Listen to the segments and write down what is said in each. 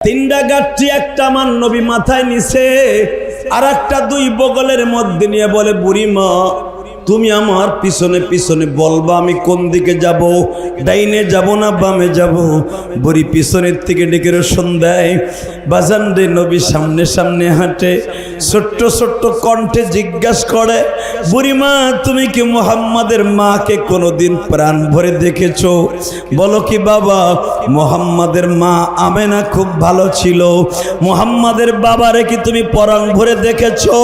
তিনটা গাঠি একটা আমার নবী মাথায় নিছে, আর একটা দুই বগলের মধ্যে নিয়ে বলে, বুড়িমা তুমি আমার পিছনে পিছনে বলবা আমি কোন দিকে যাব, ডাইনে যাব না বামে যাব। বুড়ি পিছনের থেকে ডেকে রোশন দেয়, বাজান রে। নবী সামনে সামনে হাঁটে, ছোট্ট ছোট্ট কণ্ঠে জিজ্ঞাসা করে, বুড়িমা তুমি কি মুহাম্মাদের মাকে কোনোদিন প্রাণ ভরে দেখেছো? বলো কি বাবা, মুহাম্মাদের মা আমেনা খুব ভালো ছিল, মুহাম্মাদের বাবারে কি তুমি প্রাণ ভরে দেখেছো?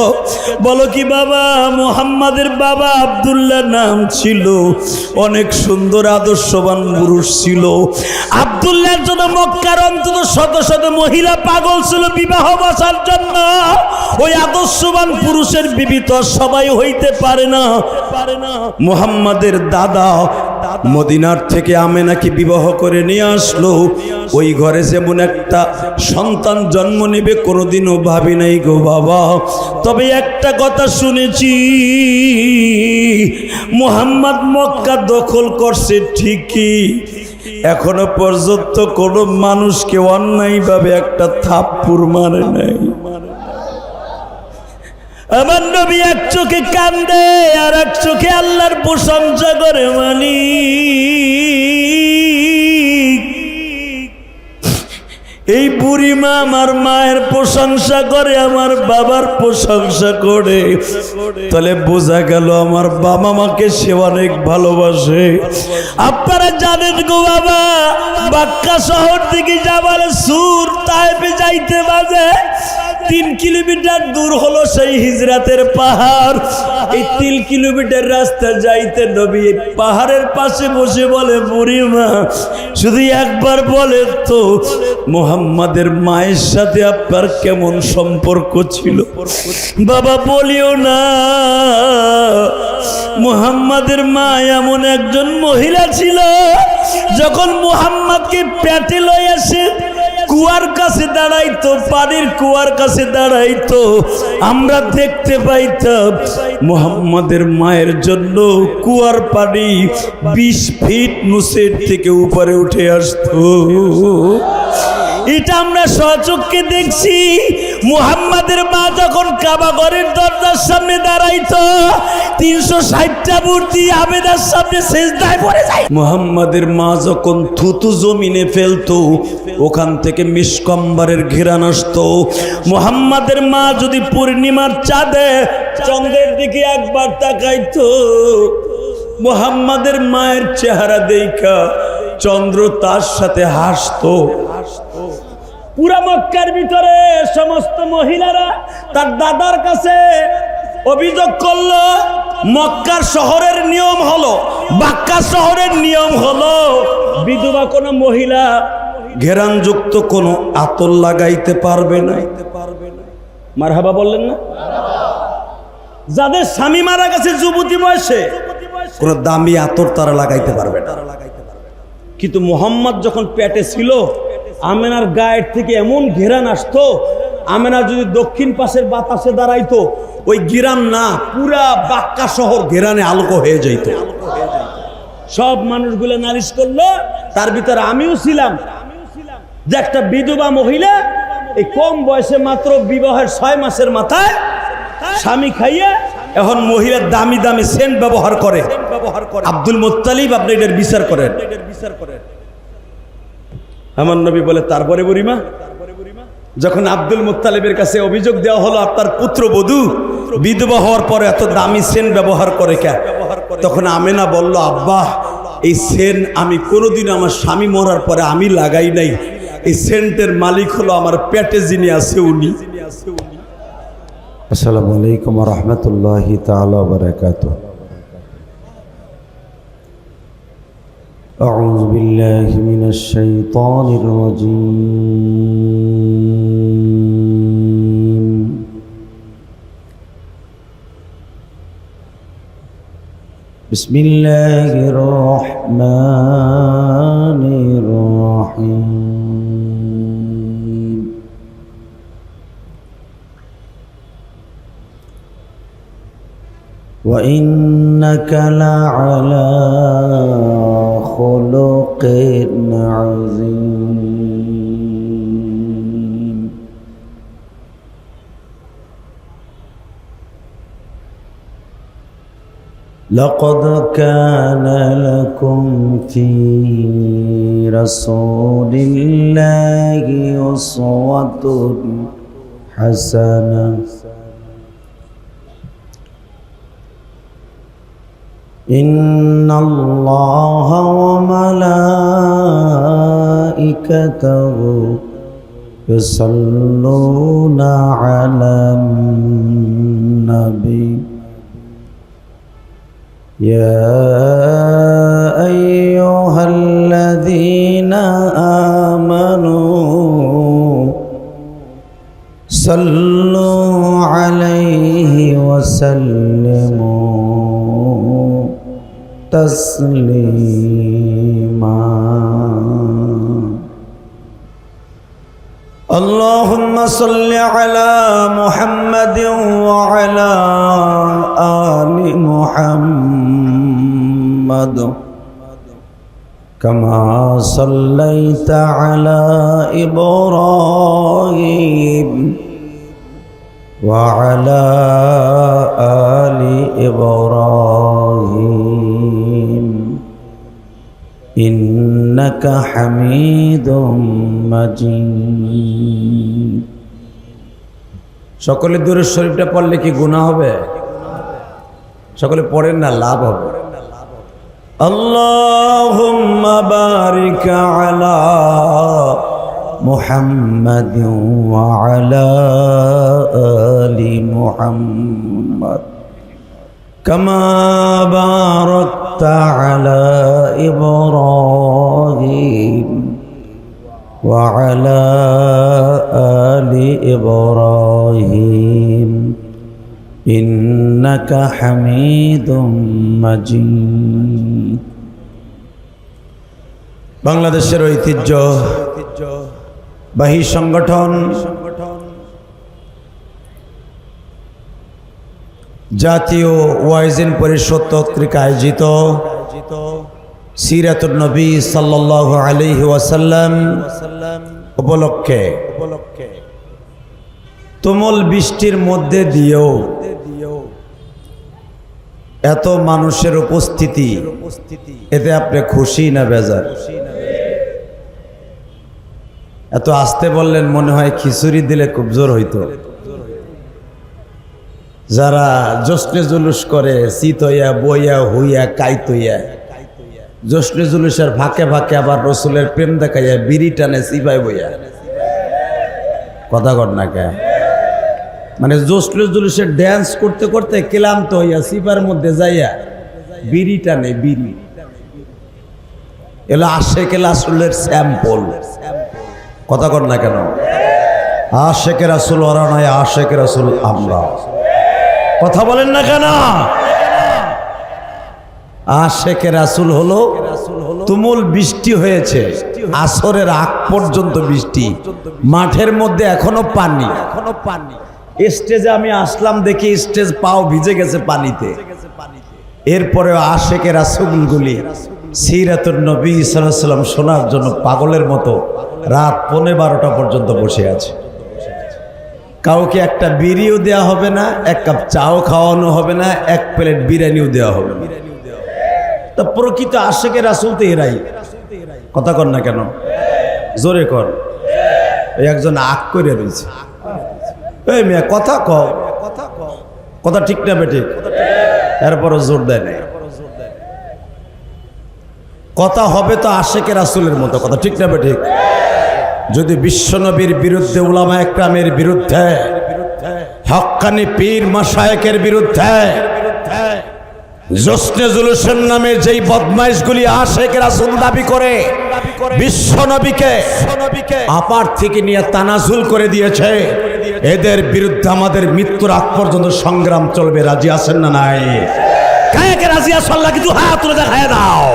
বলো কি বাবা, মুহাম্মাদের বাবা আব্দুল্লাহ নাম ছিল, অনেক সুন্দর আদর্শবান পুরুষ ছিল। আব্দুল্লাহর জন্য মক্কার অন্তত শত শত মহিলা পাগল ছিল বিবাহ বসার জন্য। ওই আদর্শবান পুরুষের বিবি তো সবাই হইতে পারে না। মুহাম্মাদের দাদা মদিনার থেকে আমেনাকে বিবাহ করে নিয়ে আসলো। ওই ঘরে যেমন একটা সন্তান জন্ম নেবে কোনোদিনও ভাবি নাই গো বাবা। তবে একটা কথা শুনেছি, মুহাম্মদ মক্কা দখল করছে ঠিকই, এখনো পর্যন্ত কোনো মানুষকে অন্যায়ভাবে একটা থাপ্পড় মারে নাই। আমার নবী এক চোখে কান্দে আর এক চোখে আল্লাহর প্রশংসা করে। মালিক, এই বুড়িমা আমার মায়ের প্রশংসা করে, আমার বাবার প্রশংসা করে, তাহলে বোঝা গেল আমার বাবা মাকে সে অনেক ভালোবাসে। আপনারা জানেন গো বাবা, মক্কা শহর থেকে জাবালে সুর তায়েফে যাইতে বাজে 3 কিলোমিটার দূর হলো সেই হিজরাতের পাহাড়। এই 3 কিলোমিটার রাস্তা যাইতে নবী পাহাড়ের পাশে বসে বলে, বুড়িমা শুধু একবার বলে তো মুহাম্মাদের মায়ের সাথে আপনার কেমন সম্পর্ক ছিল? বাবা বলিও না, মুহাম্মাদের মা এমন একজন মহিলা ছিল, যখন মুহাম্মাদকে পেটে লয়ে আসে কুয়ার কাছে দাঁড়াইতো, পানির কুয়ার কাছে দাঁড়াইতো, আমরা দেখতে পাইতাম মুহাম্মাদের মায়ের জন্য কুয়ার পানি 20 ফিট নিচের থেকে উপরে উঠে আসতো। এটা আমরা সচক্ষে দেখছি। মুহাম্মাদের মা যখন কাবা ঘরের দরজার সামনে দাঁড়াইতো, 360টা মূর্তি আবেদার সামনে সিজদায় পড়ে যায়। মুহাম্মাদের মা যখন থুতু জমিনে ফেলতো, ওখান থেকে মিসকম্বরের ঘেরান আসতো। মুহাম্মাদের মা যদি পূর্ণিমার চাঁদে চন্দ্রের দিকে একবার তাকাইতো, মুহাম্মাদের মায়ের চেহারা দেখা চন্দ্র তার সাথে হাসতো। পুরা মক্কার ভিতরে সমস্ত মহিলারা তার দাদার কাছে অভিযোগ করলো, মক্কার শহরের নিয়ম হলো, বাক্কা শহরের নিয়ম হলো, বিধবা কোনো মহিলা ঘেরানযুক্ত কোনো আতর লাগাইতে পারবে না। মারহাবা বললেন না? যাদের স্বামী মারা গেছে যুবতী বয়সে, কোনো দামি আতর তারা লাগাইতে পারবে না। কিন্তু মুহাম্মদ যখন পেটে ছিল, আমেনার গায়ের থেকে এমন ঘেরান আসতো, আমেনা যদি দক্ষিণ পাশের বাতাসে দাঁড়াইতো, ওই গিরাম না পুরা বাক্কা শহর ঘেরানে আলোক হয়ে যাইত। সব মানুষগুলো নালিশ করলো, তার ভিতরে আমিও ছিলাম, যে একটা বিধবা মহিলা এই কম বয়সে মাত্র বিবাহের 6 মাসের মাথায় স্বামী খাইয়ে এখন মহিলার দামি দামি সেন্ট ব্যবহার করে। আব্দুল মুত্তালিব আপনি এটার বিচার করেন। আমার নবী বলে, তারপরে বুড়িমা, যখন আব্দুল মুত্তালিবের কাছে অভিযোগ দেওয়া হলো আপনার পুত্রবধূ বিধবা হওয়ার পরে এত দামি সেন্ট ব্যবহার করে কেন, তখন আমেনা বলল, আব্বা এই সেন্ট আমি কোনোদিন আমার স্বামী মরার পরে আমি লাগাই নাই, এই সেন্টের মালিক হলো আমার পেটে যিনি আছে উনি। আসসালামু আলাইকুম ওয়া রাহমাতুল্লাহি তাআলা ওয়া বারাকাতুহু। أعوذ بالله من الشيطان الرجيم. بسم الله الرحمن الرحيم. وإنك لعلى خلق عظيم. لقد كان لكم في رسول الله أسوة حسنة إن الله وملائكته يصلون على النبي يا أيها الذين آمنوا صلوا عليه وسلموا تسليما اللهم صل على محمد وعلى آل محمد كما صليت على إبراهيم وعلى آل إبراهيم إنك حميد مجيد সকলে দুরূদ শরীফটা পড়লে কি গুনাহ হবে? সকলে পড়েন না, লাভ হবে। আল্লাহুম্মা বারিক আলা মুহাম্মাদিন ওয়া আলা আলি মুহাম্মাদ কামা বারাকতা আলা ইব্রাহিম ওয়া আলা আলি ইব্রাহিম ইন্নাকা হামিদুম মাজিদ। বাংলাদেশের ঐতিহ্যবাহী সংগঠন জাতীয় ওয়াইজিন পরিষদ কর্তৃক আয়োজিত সিরাতুন নবী সাল্লাল্লাহু আলাইহি ওয়াসাল্লাম উপলক্ষে তুমুল বৃষ্টির মধ্যে দিয়েও এত মানুষের উপস্থিতি, এতে আপনি খুশি না বেজার? এত আসতে বললেন, মনে হয় খিচুড়ি দিলে খুব জোর হইতো। যারা জশ্নে জুলুস করে শীত হইয়া বইয়া হইয়া কাইত হইয়া, জশ্নে জুলুসের ফাঁকে ফাঁকে আবার রসুলের প্রেম দেখাইয়া বিড়ি টানে সিপাই বইয়া, কথা কর না কে, মানে জশ্নে জুলুসের ড্যান্স করতে করতে ক্লান্ত হইয়া সিপার মধ্যে যাইয়া বিড়ি টানে, বিড়ি এলো আশেকে রাসূলের স্যাম্পল, কথা কর না কেন? আশেকে রাসূল ওরা নয়, আশেকে রাসূল আমরা, কথা বলেন না কেন? আশেকে রাসূল হলো তুমুল বৃষ্টি হয়েছে, আসরের আগ পর্যন্ত বৃষ্টি, মাঠের মধ্যে এখনো পানি। স্টেজে আমি আসলাম, দেখি স্টেজ পাও ভিজে গেছে পানিতে। এরপরে আশেকে রাসূলগুলি সিরাতুন নবী সাল্লাল্লাহু আলাইহি ওয়াসাল্লাম শোনার জন্য পাগলের মতো রাত 11:30 পর্যন্ত বসে আছে। কাউকে একটা বিড়িও দেওয়া হবে না, এক কাপ চাও খাওয়ানো হবে না, এক প্লেট বিরিয়ানিও দেওয়া হবে না। তা প্রকৃত আশেকে রাসূল তো এরাই, কথা কর না কেন? জোরে কর। একজন আগ করে রয়েছে, এই মিয়া কথা কও, কথা ঠিক না বেঠিক? এরপরও জোর দেয় না। কথা হবে তো আশেকে রাসূলের মতো, কথা ঠিক না বেঠিক? যদি বিশ্বনবীর বিরুদ্ধে, উলামা একরামের বিরুদ্ধে, হক্কানি পীর মাশায়েখের বিরুদ্ধে, জশ্নে জুলুসের নামে যেই বদমাইশগুলি আশেকে রাসূল দাবি করে বিশ্বনবীকে আপার থেকে নিয়ে তানাজুল করে দিয়েছে, এদের বিরুদ্ধে আমাদের মৃত্যুর আগ পর্যন্ত সংগ্রাম চলবে। রাজি আছেন না নাই? কায়াকে রাজি আছো? আল্লাহ কিন্তু হাত তুলে দেখায় দাও।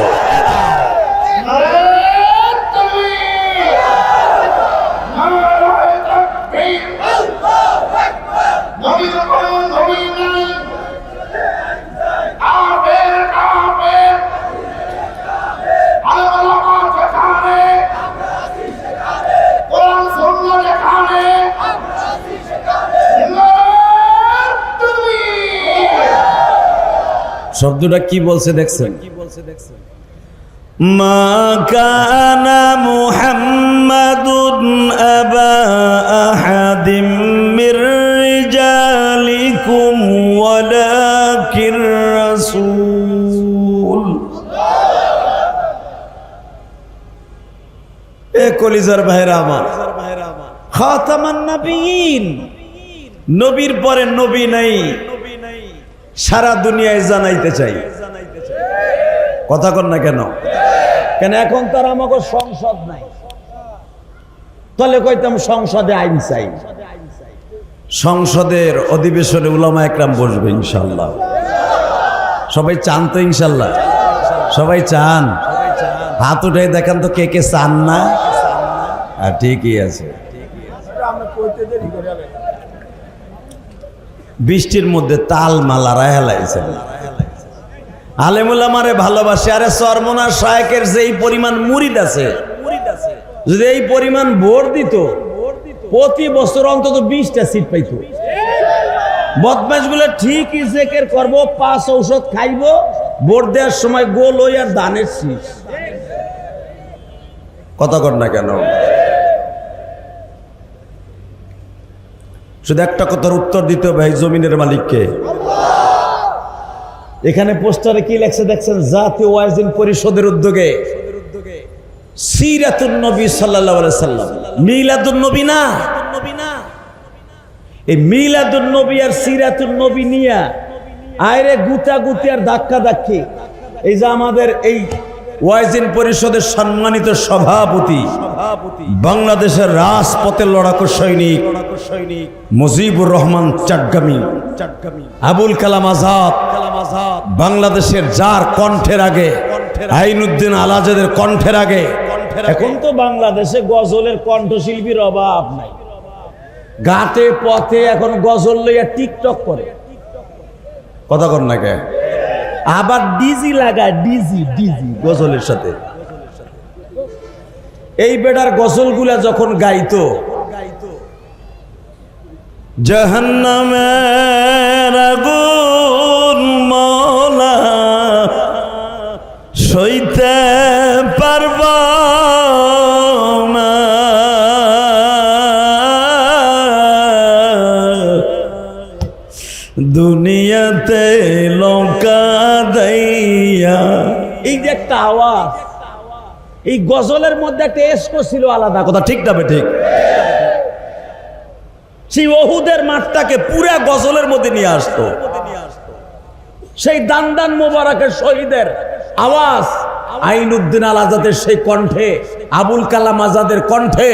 শব্দটা কি বলছে দেখছেন? মা কানা মুহাম্মাদুন আবা আহাদিম মির রিজালিকুম ওয়ালাকির রাসূল। এ কলিজার ভাইরা আমার, খাতামান নবীন, নবীর পরে নবী নাই, সারা দুনিয়ায় জানাইতে চাই। কথা কন না কেন? কেন এখন তার আমাকে সংসদ নাই, তাহলে কইতাম সংসদে আইন চাই। সংসদের অধিবেশনে উলামা একরাম বসবে ইনশাল্লাহ। সবাই চান তো ইনশাল্লাহ? সবাই চান? হাত উঠে দেখান তো কে কে চান না। আর ঠিকই আছে। বৃষ্টির মধ্যে তাল মালা রাহেলাইছেন। আলেমুলামারে ভালোবাসে। আরে সরমনা শায়েকের যেই পরিমাণ মুরিদ আছে, যদি এই পরিমাণ ভোট দিত, প্রতি বছর অন্তত 20টা সিট পাইতো। বদমাশ গুলো ঠিকই জেকের করবো, 5 ঔষধ খাইবো, ভোট দেওয়ার সময় গোল হই আর দানের শীষ। কথা কর না কেন? শুধু একটা কথার উত্তর দিতে হবে, এই জমিনের মালিককে। এখানে পোস্টারে কি লেখছে দেখছেন? জাতীয় ওয়াইজিন পরিষদের উদ্যোগে সিরাতুন নবী সাল্লাল্লাহু আলাইহি সাল্লাম, মিলাদুন নবী না, এই মিলাদুন নবী আর সিরাতুন নবী নিয়া আইরে গুতাগুতি আর ধাক্কা ধাক্কি। এই যে আমাদের এই ওয়াইজিন পরিষদের সম্মানিত সভাপতি, বাংলাদেশের রাজপথের লড়াকু সৈনিক মুজিবুর রহমান চাটগামী, আবুল কালাম আজাদ, বাংলাদেশের যার কণ্ঠের আগে আইনুদ্দিন আল আজাদের কণ্ঠের আগে। এখন তো বাংলাদেশে গজলের কণ্ঠশিল্পীর অভাব নাই। ঘাটে পথে এখন গজল লইয়া টিকটক করে। কথা কর না কে? আবার ডিজি লাগায়, ডিজি গজলের সাথে। এই বেটার গজলগুলা যখন গাইতো, জাহান্নামের আগুন মওলা সইতে পারব না, দুনিয়াতে লঙ্কা দাইয়া। এই যে একটা আওয়াজ, এই গজলের মধ্যে একটা এসকো ছিল আলাদা। কথা ঠিক না? ঠিক। সেই ওহুদের মাঠটাকে পুরা গজলের মধ্যে নিয়ে আসতো। সেই দান মোবারকের শহীদের আওয়াজ আইনুদ্দিন আল আজাদের সেই কণ্ঠে, আবুল কালাম আজাদের কণ্ঠে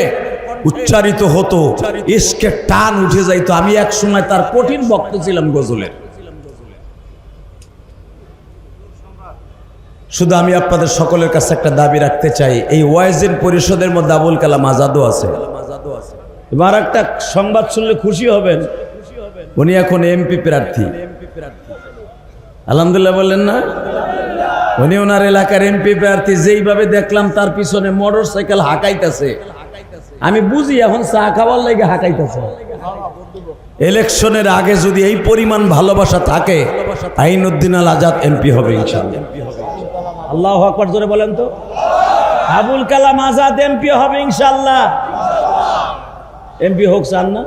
উচ্চারিত হতো। ইশকে টান উঠে যাইতো। আমি এক সময় তার কঠিন ভক্ত ছিলাম গজলের। শুধু আমি আপনাদের সকলের কাছে একটা দাবি রাখতে চাই, এই ওয়াইজিন পরিষদের মধ্যে আবুল কালাম আজাদও আছে। এবার একটা সংবাদ শুনলে খুশি হবেন, উনি এখন এমপি প্রার্থী। আলহামদুলিল্লাহ বললেন না? উনি ওনার এলাকার এমপি প্রার্থী। যেইভাবে দেখলাম তার পিছনে মোটর সাইকেল হাঁকাইতেছে, আমি বুঝি এখন চা খাওয়ার লাগে হাঁকাইতেছে। ইলেকশনের আগে যদি এই পরিমাণ ভালোবাসা থাকে, আইনুদ্দিন আল আজাদ এমপি হবে ইনশাআল্লাহ। আল্লাহু আকবার জোরে বলেন তো। আবুল কালাম আজাদ এমপি হবে ইনশাআল্লাহ। এমপি হোক চান না?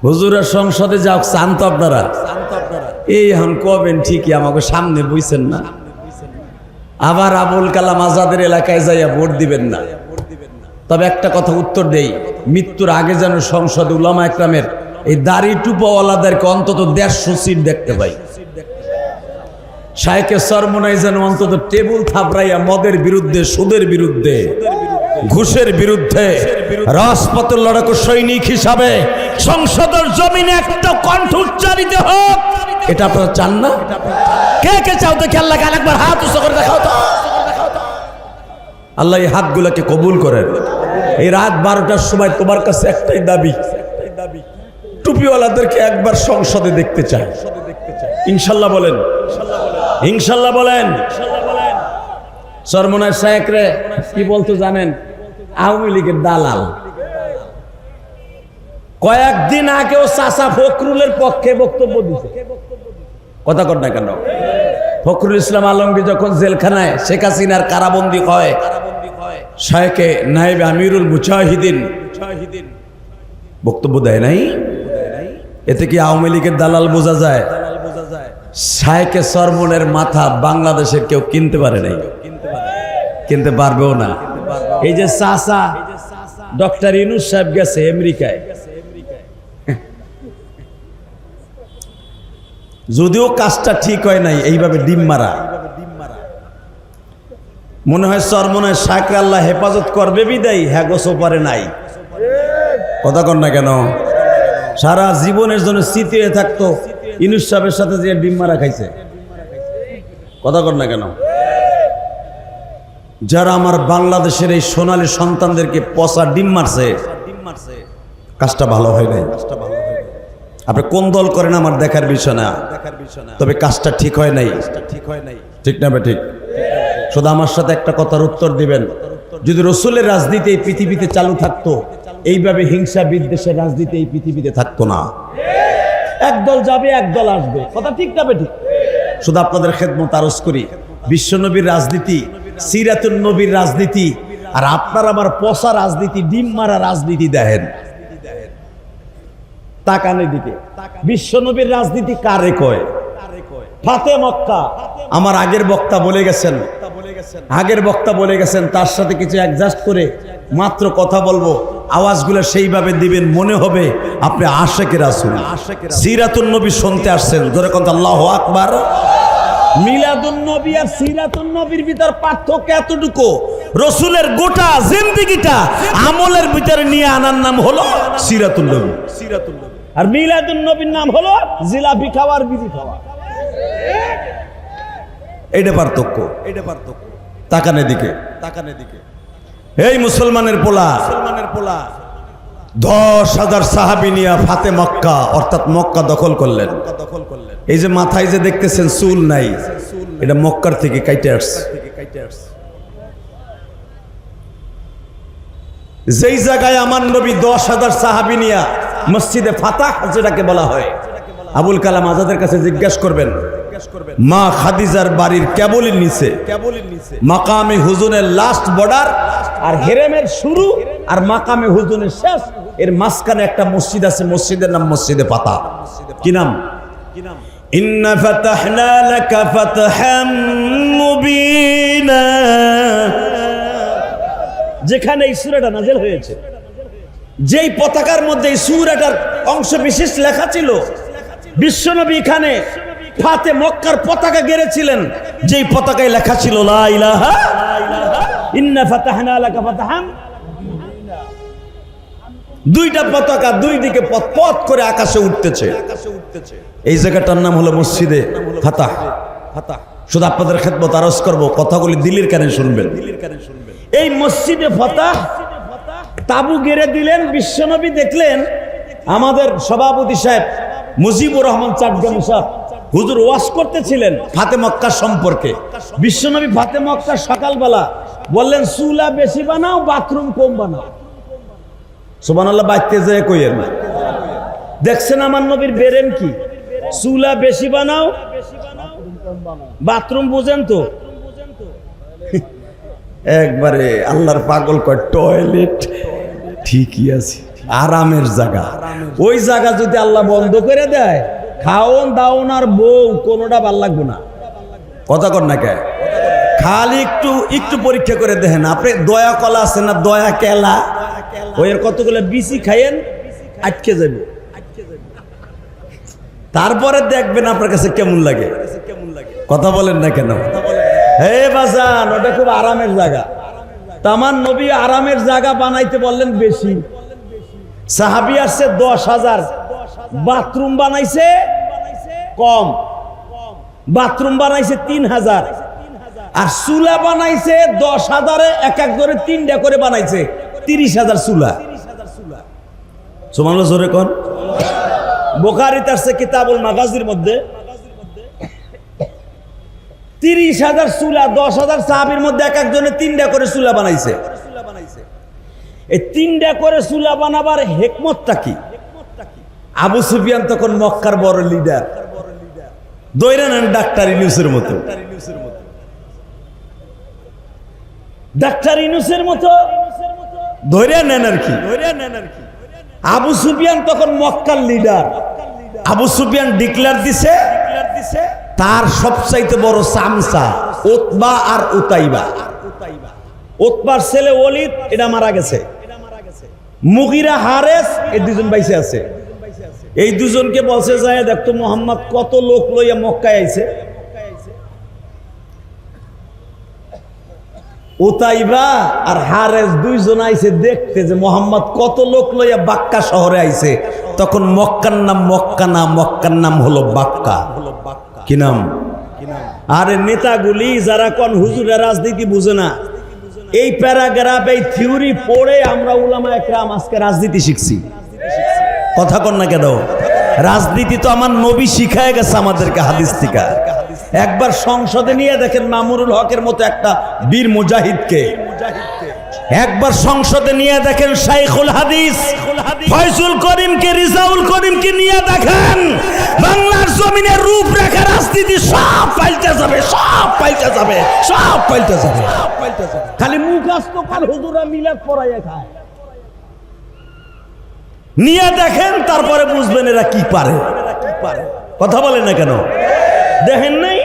হুজুরের সংসদে যাও চান তো আপনারা? এই এখন কবেন ঠিকই, আমাকে সামনে বুঝছেন না। আবার আবুল কালাম আজাদের এলাকায় যাইয়া ভোট দিবেন না। তবে একটা কথা উত্তর দেই, মৃত্যুর আগে যেন সংসদে উলামা একরামের এই দাড়ি টুপাওয়ালাদেরকে অন্তত 150 সিট দেখতে পাই। শায়েখে সরমনাই যেন অন্তত টেবুল থাপড়াইয়া মদের বিরুদ্ধে, সুদের বিরুদ্ধে, ঘুষের বিরুদ্ধে রাজপথের লড়াকু সৈনিক হিসাবে সংসদের জমিনে একটা কণ্ঠ উচ্চারিত হোক। এটা আপনারা চান না? কে কে চাও তো? খেয়াল লাগে আরেকবার হাত উঁচু করে দেখাও তো। আল্লাহ এই হাতগুলোকে কবুল করেন। এই রাত 12টার সময় তোমার কাছে একটাই দাবি, টুপিওয়ালাদেরকে একবার সংসদে দেখতে চাই। ইনশাল্লাহ বলেন, ইনশাল্লাহ বলেন। সরমনার শায়েখরে কি বলতো জানেন? আওয়ামী লীগের দালাল। কয়েকদিন আগেও চাচা ফখরুলের পক্ষে বক্তব্য দিছে। কথা কর না কেন? ফখরুল ইসলাম আলমগীর যখন জেলখানায় শেখ হাসিনার কারাবন্দী হয়, শায়েখে নায়েবে আমিরুল মুজাহিদিন বক্তব্য দেয় নাই। এতে কি আওয়ামী লীগের দালাল বোঝা যায়? শায়েখে সরমনের মাথা বাংলাদেশের কেউ কিনতে পারে নাই, কিনতে পারবেও না। এই যে চাচা ডক্টর ইউনূস সাহেব গেছে আমেরিকায়, যদিও কাজটা ঠিক হয় নাই, এইভাবে ডিম মারা, মনে হয় সরমনের শায়েখ আল্লাহ হেফাজত করবে বিদায় হ্যাঁ গোসো পারে নাই। কথা কন না কেন? সারা জীবনের জন্য স্মৃতি হয়ে থাকতো ইউনূস সাহেবের সাথে যে ডিম মারা খাইছে। কথা কন না কেন? যারা আমার বাংলাদেশের এই সোনালী সন্তানদেরকে পচা ডিম মারছে, কাজটা ভালো হয় নাই। আপনি কোন দল করেন আমার দেখার বিষয় না, তবে কাজটা ঠিক হয় নাই। ঠিক না বে ঠিক? শুধু আমার সাথে একটা কথার উত্তর দিবেন, যদি রসুলের রাজনীতি এই পৃথিবীতে চালু থাকতো, এইভাবে হিংসা বিদ্বেষের রাজনীতি এই পৃথিবীতে থাকতো না। একদল যাবে একদল আসবে, কথা ঠিক না বে ঠিক? শুধু আপনাদের খেদমত আরজ করি, বিশ্বনবীর রাজনীতি, সিরাতুন নবীর রাজনীতি, আর আপনার আমার পচা রাজনীতি, ডিম মারা রাজনীতি দেখেন। তাকানে দিকে বিশ্বনবীর রাজনীতি কারে কয়? ফাতে মক্কা। আমার আগের বক্তা বলে গেছেন, তার সাথে কিছু অ্যাডজাস্ট করে মাত্র কথা বলবো, আওয়াজগুলো সেইভাবে দিবেন মনে হবে আপনি আশেকে রাসূল, সিরাতুন নবী শুনতে আসছেন। জোরে কথা আল্লাহু আকবার। মিলাদুন নবী আর সিরাতুন নবীর ভিতর পার্থক্য এতটুকু, রসুলের গোটা জিন্দেগিটা আমলের ভিতরে নিয়ে আনার নাম হলো সিরাতুন নবী, আর মিলাদুন নবীর নাম হলো জিলাপি খাওয়ার বিড়ি খাওয়া। এইটা পার্থক্য। তাকানে দিকে এই মুসলমানের পোলা 10,000 সাহাবী নিয়ে ফাতে মক্কা অর্থাৎ মক্কা দখল করলেন। এই যে মাথায় যে দেখতেছেন চুল নাই, এটা মক্কার থেকে কাইটে আসছে। যেই জায়গায় আমার নবী 10,000 সাহাবী নিয়ে মসজিদে ফাতাহ যেটাকে বলা হয়, আবুল কালাম আজাদের কাছে জিজ্ঞাসা করবেন, মা খাদিজার বাড়ির কেবলের নিচে মাকামে হুজুনের লাস্ট বর্ডার, আর হেরেমের শুরু আর মাকামে হুজুনের শেষ, এর মাঝখানে একটা মসজিদ আছে, মসজিদের নাম মসজিদে ফাতাহ। কি নাম? ইন্না ফাতাহনা লাকা ফাতহাম মুবিনা। যেখানে এই সূরাটা নাযিল হয়েছে, যেই পতাকার মধ্যে এই সূরাটার অংশ বিশেষ লেখা ছিল, বিশ্বনবী এখানে ফাতে মক্কার পতাকা গেড়েছিলেন, যেই পতাকায় লেখা ছিল লা ইলাহা ইন্না ফাতাহনা লাকা ফাতহাম। দুইটা পতাকা দুই দিকে পথ করে আকাশে উঠতেছে। এই জায়গাটার নাম হলো মসজিদে ফাতাহ। শুধু আপনাদের খেদমত আরজ করবো, কথাগুলি দিলের কানে শুনবেন। এই মসজিদে ফাতাহ তাবু গেড়ে দিলেন বিশ্বনবী। দেখলেন আমাদের সভাপতি সাহেব মুজিবুর রহমান চাটগামী সাহেব হুজুর ওয়াজ করতেছিলেন ফাতে মক্কা সম্পর্কে। বিশ্বনবী ফাতে মক্কা সকালবেলা বললেন, চুলা বেশি বানাও, বাথরুম কম বানাও। সুবহানাল্লাহ, বাইতে যায় কইয়ের না। দেখছেন আমার নবীর বেরেন কি? চুলা বেশি বানাও, বাথরুম বুঝেন তো? একবারে আল্লাহর পাগল কয়, টয়লেট ঠিকই আছে, আরামের জায়গা। ওই জায়গা যদি আল্লাহ বন্ধ করে দেয়, খাওন দাওন আর বউ কোনোটা ভাল লাগবে না। কথা কর না কে? খালি একটু পরীক্ষা করে দেখেন, আপনি দয়া কলা আছে না, দয়া কেলা, ওই কতগুলো বিচি খাইয়েন, আটকে যাবে, তারপরে দেখবেন আপনার কাছে কেমন লাগে। কথা বলেন না কেন? হে বাজান, ওটা খুব আরামের জায়গা। তামান নবী আরামের জায়গা বানাইতে বললেন বেশি। সাহাবী আসছে 10,000, বাথরুম বানাইছে কম, বাথরুম বানাইছে 3,000, আর চুলা বানাইছে 10,000-এ এক এক করে 3টা করে বানাইছে, 30,000 চুলা। সুবহানাল্লাহ, জোরে কোন। বুখারীতে আছে কিতাবুল মাগাজির মধ্যে 30,000 চুলা, 10,000 সাহাবীর মধ্যে এক একজনে 3টা করে চুলা বানাইছে। এই 3টা করে চুলা বানাবার হিকমতটা কি? আবু সুফিয়ান তখন মক্কার বড় লিডার, দৈরা নেন ডাক্তার ইউনুসের মতো, ডাক্তার ইউনুসের মতো ধৈর্য নেন আর কি। আবু সুফিয়ান তখন মক্কার লিডার। আবু সুফিয়ান ডিক্লেয়ার দিছে তার সবচাইতে বড় চামচা উতবা আর উতাইবা। উতবার ছেলে ওলিদ এটা মারা গেছে, মুগিরা হারেস এই দুজন বাইসে আছে। এই দুজনকে বলছে যায় দেখতো মোহাম্মদ কত লোক লইয়া মক্কায় আইছে। উতাইবা আর হারেস দুইজন আইছে দেখতে যে মোহাম্মদ কত লোক লইয়া বাক্কা শহরে আইছে। তখন মক্কার নাম মক্কা না, মক্কার নাম হলো বাক্কা। কি নাম? আরে নেতাগুলি যারা কোন হুজুরের রাজনীতি বুঝে না, এই প্যারাগ্রাফ এই থিওরি পড়ে আমরা উলামা একরাম আজকে রাজনীতি শিখছি। কথা কন না কেন? রাজনীতি তো আমার নবী শিখায় গেছে আমাদেরকে হাদিস থেকে। একবার সংসদে নিয়ে দেখেন মামুনুল হকের মতো একটা বীর মুজাহিদকে, একবার সংসদে নিয়ে দেখেন শাইখুল হাদিস ফয়জুল করিমকে, রিজাউল করিমকে নিয়ে দেখেন, বাংলার জমিনের রূপরেখা রাজনীতি সব পাল্টে যাবে, সব পাল্টে যাবে, সব পাল্টে যাবে। খালি মুখস্থ কর, হুজুরা মিলাদ পড়াইয়া খায়। নিয়ে দেখেন, তারপরে বুঝবেন এরা কি পারে। কথা বলেন না কেন? দেখেন নাই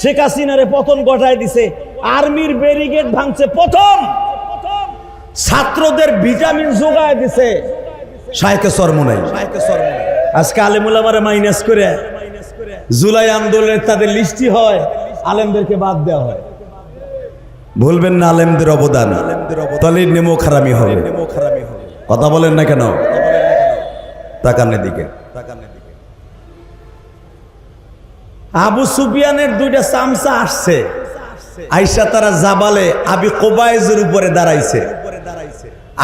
শেখ হাসিনারে পতন ঘটায় দিছে, আর্মির ব্যারিকেড ভাঙছে, প্রথম ছাত্রদের ভিটামিন যোগায় দিছে শাইখে সরমুনাই। আজকে আলেমুল আমারে মাইনাস করে জুলাই আন্দোলনের তাদের লিস্টি হয়, আলেমদেরকে বাদ দেওয়া হয়। ভুলবেন না আলেমদের অবদান, তাহলে নেমো খারামি হবে। কথা বলেন না কেন? তাকানের দিকে। আবু সুফিয়ানের দুইটা চামচা আসছে, আইসা তারা জাবালে আবি কোবায়েজের উপরে দাঁড়াইছে।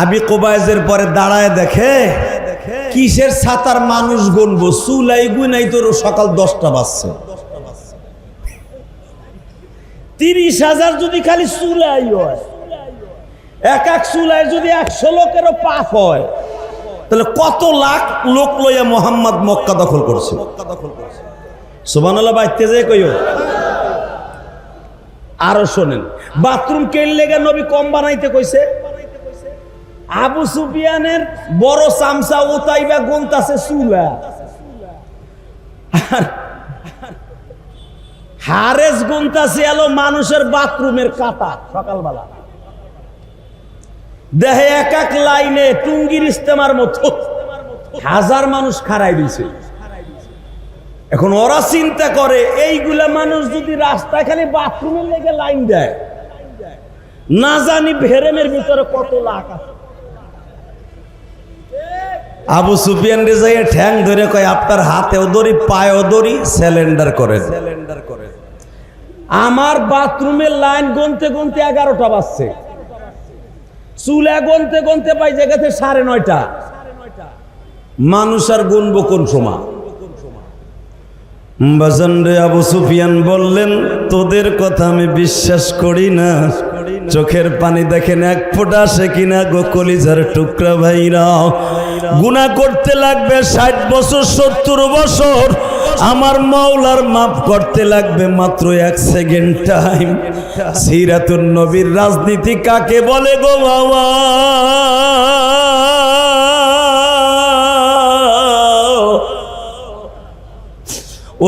আবি কোবায়েজের পরে দাঁড়ায় দেখে কিসের ছাতার মানুষ গুনবো, চুলাই গুনাই তোর সকাল 10টা বাজছে। 30,000 যদি খালি চুলাই হয়, এক চুলায় যদি 100 লোকেরও পাপ হয়, তাহলে কত লাখ লোক লইয়া মোহাম্মদ মক্কা দখল করছে। সুবহানাল্লাহ বাইতে যে কইও। আরো শোনেন, বাথরুম কেন লেগে নবী কম বানাইতে কইছে? আবু সুফিয়ানের বড় চামচা উতাইবা গুনতাছে চুলা, হারেস গুনতাছে এলো মানুষের বাথরুমের কাটা। সকালবেলা দেহে এক এক লাইনে টুঙ্গির ইস্তেমার মতো 1000 মানুষ খাড়াই দিছে। এখন ওরা চিন্তা করে এইগুলা মানুষ যদি রাস্তায় খালি বাথরুমের লেগে লাইন দেয়, না জানি ভেরেমের ভিতরে কত লাখ আছে। আবু সুফিয়ান রে যাইয়া ঠ্যাং ধরে কয় আপনার হাতেও দড়ি পায়েও দড়ি, সিলিন্ডার করেন। আমার বাথরুমের লাইন গুনতে গুনতে 11টা বাজছে, চুলা গুনতে গুনতে পাই জায়গাতে 9:30। মানুষ আর গুনবো কোন সময়? বাজান রে, আবু সুফিয়ান বললেন তোদের কথা আমি বিশ্বাস করি না, চোখের পানি দেখেন এক ফোঁটা আসে কিনা গো কলিজার টুকরা ভাইরা। গুনাহ করতে লাগবে 60 বছর 70 বছর, আমার মাওলার মাফ করতে লাগবে মাত্র 1 সেকেন্ড টাইম। সিরাতুন নবীর রাজনীতি কাকে বলে গো বাবা?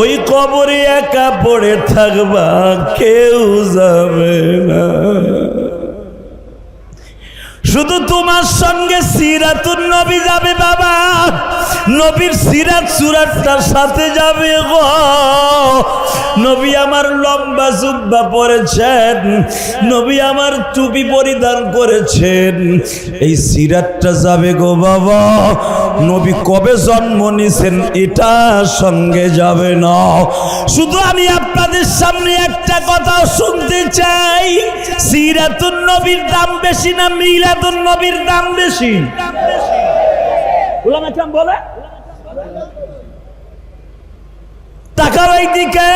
ওই কবরে একা পড়ে থাকবা, কেউ যাবে না। শুধু তোমার সঙ্গে সিরাতুন নবী যাবে বাবা, নবীর সিরাত সুরাতটার সাথে যাবে গো। নবী আমার লম্বা জুব্বা পরেছেন, নবী আমার টুপি পরিধান করেছেন, এই সিরাতটা যাবে গো বাবা। নবী কবে জন্ম নিয়েছেন এটা সঙ্গে যাবে না। শুধু আমি আপনাদের সামনে একটা কথা শুনতে চাই, সিরাতুন নবীর দাম বেশি না মিলাদুন নবীর দাম বেশি? উলামা কেরাম বলে তাকাও এই দিকে।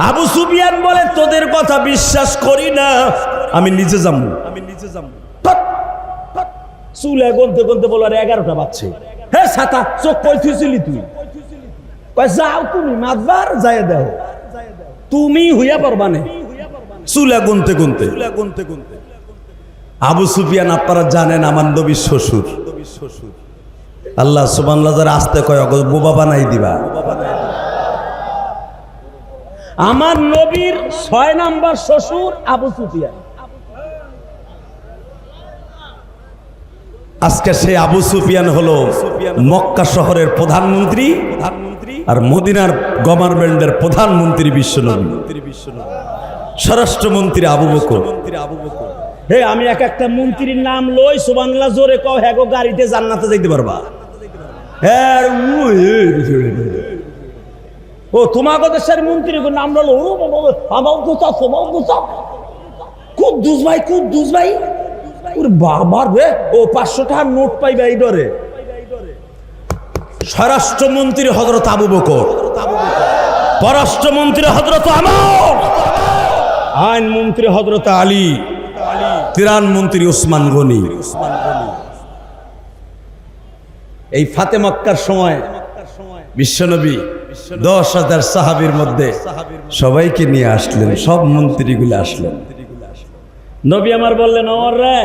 আবু সুফিয়ান বলে তোদের কথা বিশ্বাস করি না, আমি নিচে যাবো। চুলে গনতে গনতে বলো 11টা বাজছে। হ্যাঁ ছাতা চোখ কই থুইছিলি তুই? কয় যাও তুমি মাতবার যায় দাও, তুমি হইয়া পারবা না। চুলা গুনতে গুনতে আবু সুফিয়ান আপনারা জানেন আমার নবীর শ্বশুর। আল্লাহ সুবহানাল্লাহ যারা আসতে কয় বোবা বানাই দিবা। আমার নবীর 6 নাম্বার শ্বশুর আবু সুফিয়ান। আজকে সেই আবু সুফিয়ান হলো মক্কা শহরের প্রধানমন্ত্রী আর মদিনার গভর্নমেন্টের প্রধানমন্ত্রী বিশ্বনবী, স্বরাষ্ট্রমন্ত্রী আবু বকর। হে আমি এক একটা মন্ত্রীর নাম লই, সুবহানাল্লাহ জোরে কও, হ্যাঁ গো গাড়িতে জান্নাতে যাইতে পারবা। ও তোমাকে দেশের মন্ত্রী নাম ললো, কুদ্দুস ভাই, কুদ্দুস ভাই, ওর বাবার রে, ও 500 টাকার নোট পাইবে এই ডরে। স্বরাষ্ট্রমন্ত্রী হযরত আবু বকর, পররাষ্ট্রমন্ত্রী হযরত আমর, আইনমন্ত্রী হযরত আলী, ত্রাণমন্ত্রী ওসমান গনি। এই ফাতে মক্কার সময় বিশ্বনবী 10,000 সাহাবীর মধ্যে সবাইকে নিয়ে আসলেন, সব মন্ত্রীগুলো আসলেন। নবী আমার বললেন, ওমর রে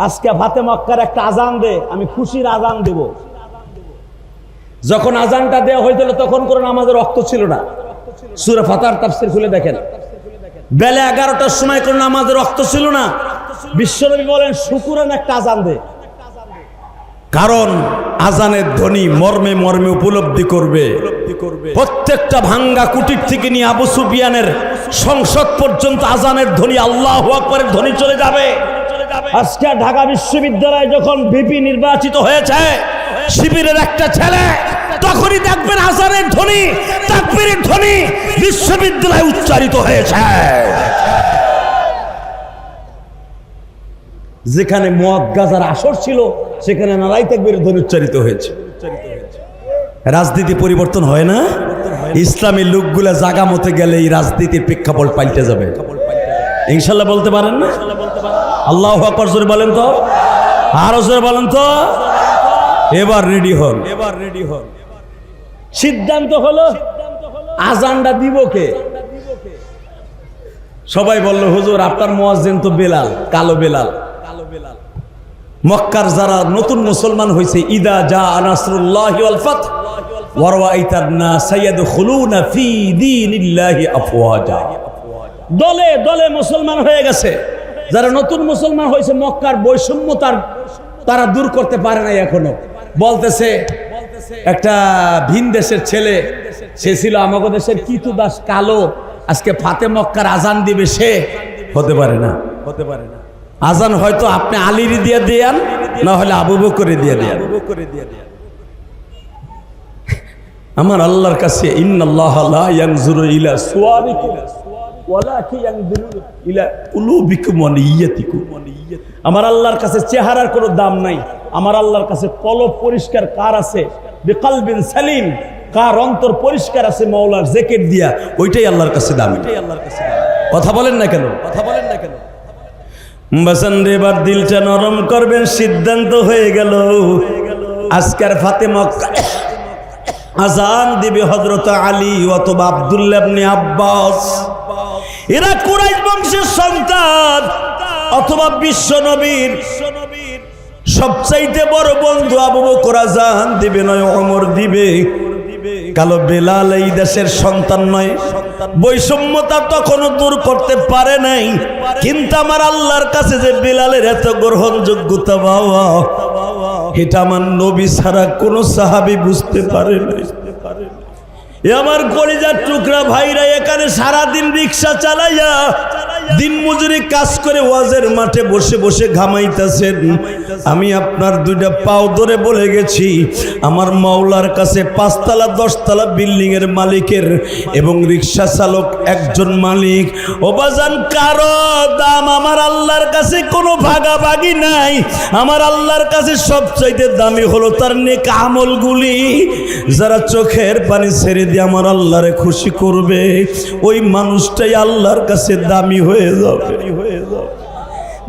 আজকে ফাতে মক্কার একটা আজান দে, আমি খুশির আজান দেব। যখন আজানটা দেওয়া হয়েছিল তখন কোনো নামাজের রক্ত ছিল না। সূরা ফাতার তাফসীর খুলে দেখেন, বেলা 11টার সময় কোনো নামাজের রক্ত ছিল না। বিশ্বনবী বলেন শুকুরান একটা আজান দে, কারণ আজানের ধ্বনি মর্মে মর্মে উপলব্ধি করবে। প্রত্যেকটা ভাঙ্গা কুটির থেকে নিয়ে আবু সুফিয়ানের সংসদ পর্যন্ত আজানের ধ্বনি, আল্লাহু আকবারের ধ্বনি চলে যাবে। আজকে ঢাকা বিশ্ববিদ্যালয়ে যখন ভিপি নির্বাচিত হয়েছে শিবিরের একটা ছেলে, তখনই দেখবেন আজানের ধ্বনি, তাকবীরের ধ্বনি বিশ্ববিদ্যালয়ে উচ্চারিত হয়েছে। যেখানে মদ গাজার আসর ছিল সেখানে নারাই তাকবীরের ধ্বনি উচ্চারিত হয়েছে। রাজনীতি পরিবর্তন হয় না? ইসলামী লোকগুলা জাগা মতে গেলে এই রাজনীতির প্রেক্ষাপট পাল্টে যাবে ইনশাল্লাহ। বলতে পারেন না? আল্লাহু আকবার জোরে বলেন তো, আরো জোরে বলেন তো। এবার রেডি হন, এবার রেডি হন। সিদ্ধান্ত হলো আজানটা দিব কে? সবাই বলল হুজুর আপনার মুয়াজ্জিন তো বেলাল, কালো বেলাল। মক্কার যারা নতুন মুসলমান হয়েছে, ইদা জা নাসরুল্লাহি ওয়াল ফাত ওয়া রাআইতান নাস ইয়াদখুলুনা ফি দীনিল্লাহি আফওয়াজা। দলে দলে মুসলমান হয়ে গেছে। যারা নতুন মুসলমান হয়েছে মক্কার বৈষম্য তারা দূর করতে পারে নাই এখনো। বলতেছে একটা ভিন দেশের ছেলে, সে ছিল আমাদের দেশের কিতু দাস, কালো, আজকে ফাতে মক্কার আজান দিবে, সে হতে পারে না, হতে পারে না। আজান হয়তো আপনি আলীর দিয়ে দেন, না হলে আবু বকরে দিয়ে দেন। আমার আল্লাহর কাছে ইন্নাল্লাহা লা ইয়ানজুরু ইলা সুওয়ারিকুম ওয়ালাকিন ইয়ানজুরু ইলা কুলুবিকুম ওয়া নিয়্যাতিকুম। আমার আল্লাহর কাছে চেহারার কোনো দাম নাই। আমার আল্লাহর কাছে কলব পরিষ্কার কার আছে, বিকলবিন সালিম, কার অন্তর পরিষ্কার আছে মাওলার জিকির দিয়া, ওইটাই আল্লাহর কাছে দাম। কথা বলেন না কেন? কথা বলেন না কেন? বাসান রে, এবার দিলটা নরম করবেন। সিদ্ধান্ত হয়ে গেল আজকের ফাতে মক্কা আজান দিবে হযরত আলী অথবা আব্দুল্লাহ ইবনে আব্বাস। এরা কুরাইশ বংশের সন্তান, অথবা বিশ্ব নবীর সবচাইতে বড় বন্ধু আবু বকর আজান দিবে, নয় ওমর দিবে। কালো বেলাল এই দেশের সন্তান নয়। বৈষম্যতা তখনও দূর করতে পারে নাই, কিন্তু আমার আল্লাহর কাছে যে বেলালের এত গ্রহণযোগ্যতা বাবা, এটা আমার নবী ছাড়া কোন সাহাবী বুঝতে পারে নাই। আমার কলিজার টুকরা ভাইরা এখানে সারাদিন রিক্সা চালাইয়া দিন মজুরি কাজ করে ওয়াজের মাঠে বসে বসে ঘামাইতেছেন। আমি আপনার দুইটা পাও ধরে বলে গেছি, আমার মাওলার কাছে 5 তলা 10 তলা বিল্ডিং এর মালিকের এবং রিক্সা চালক একজন মালিক। ও বাজান, কারো দাম আমার আল্লাহর কাছে কোনো ভাগাভাগি নাই। আমার আল্লাহর কাছে সবচাইতে দামি হলো তার নেক আমলগুলি। যারা চোখের পানি ছেড়ে দিয়ে আমার আল্লাহরে খুশি করবে, ওই মানুষটাই আল্লাহর কাছে দামি হয়ে যাবে।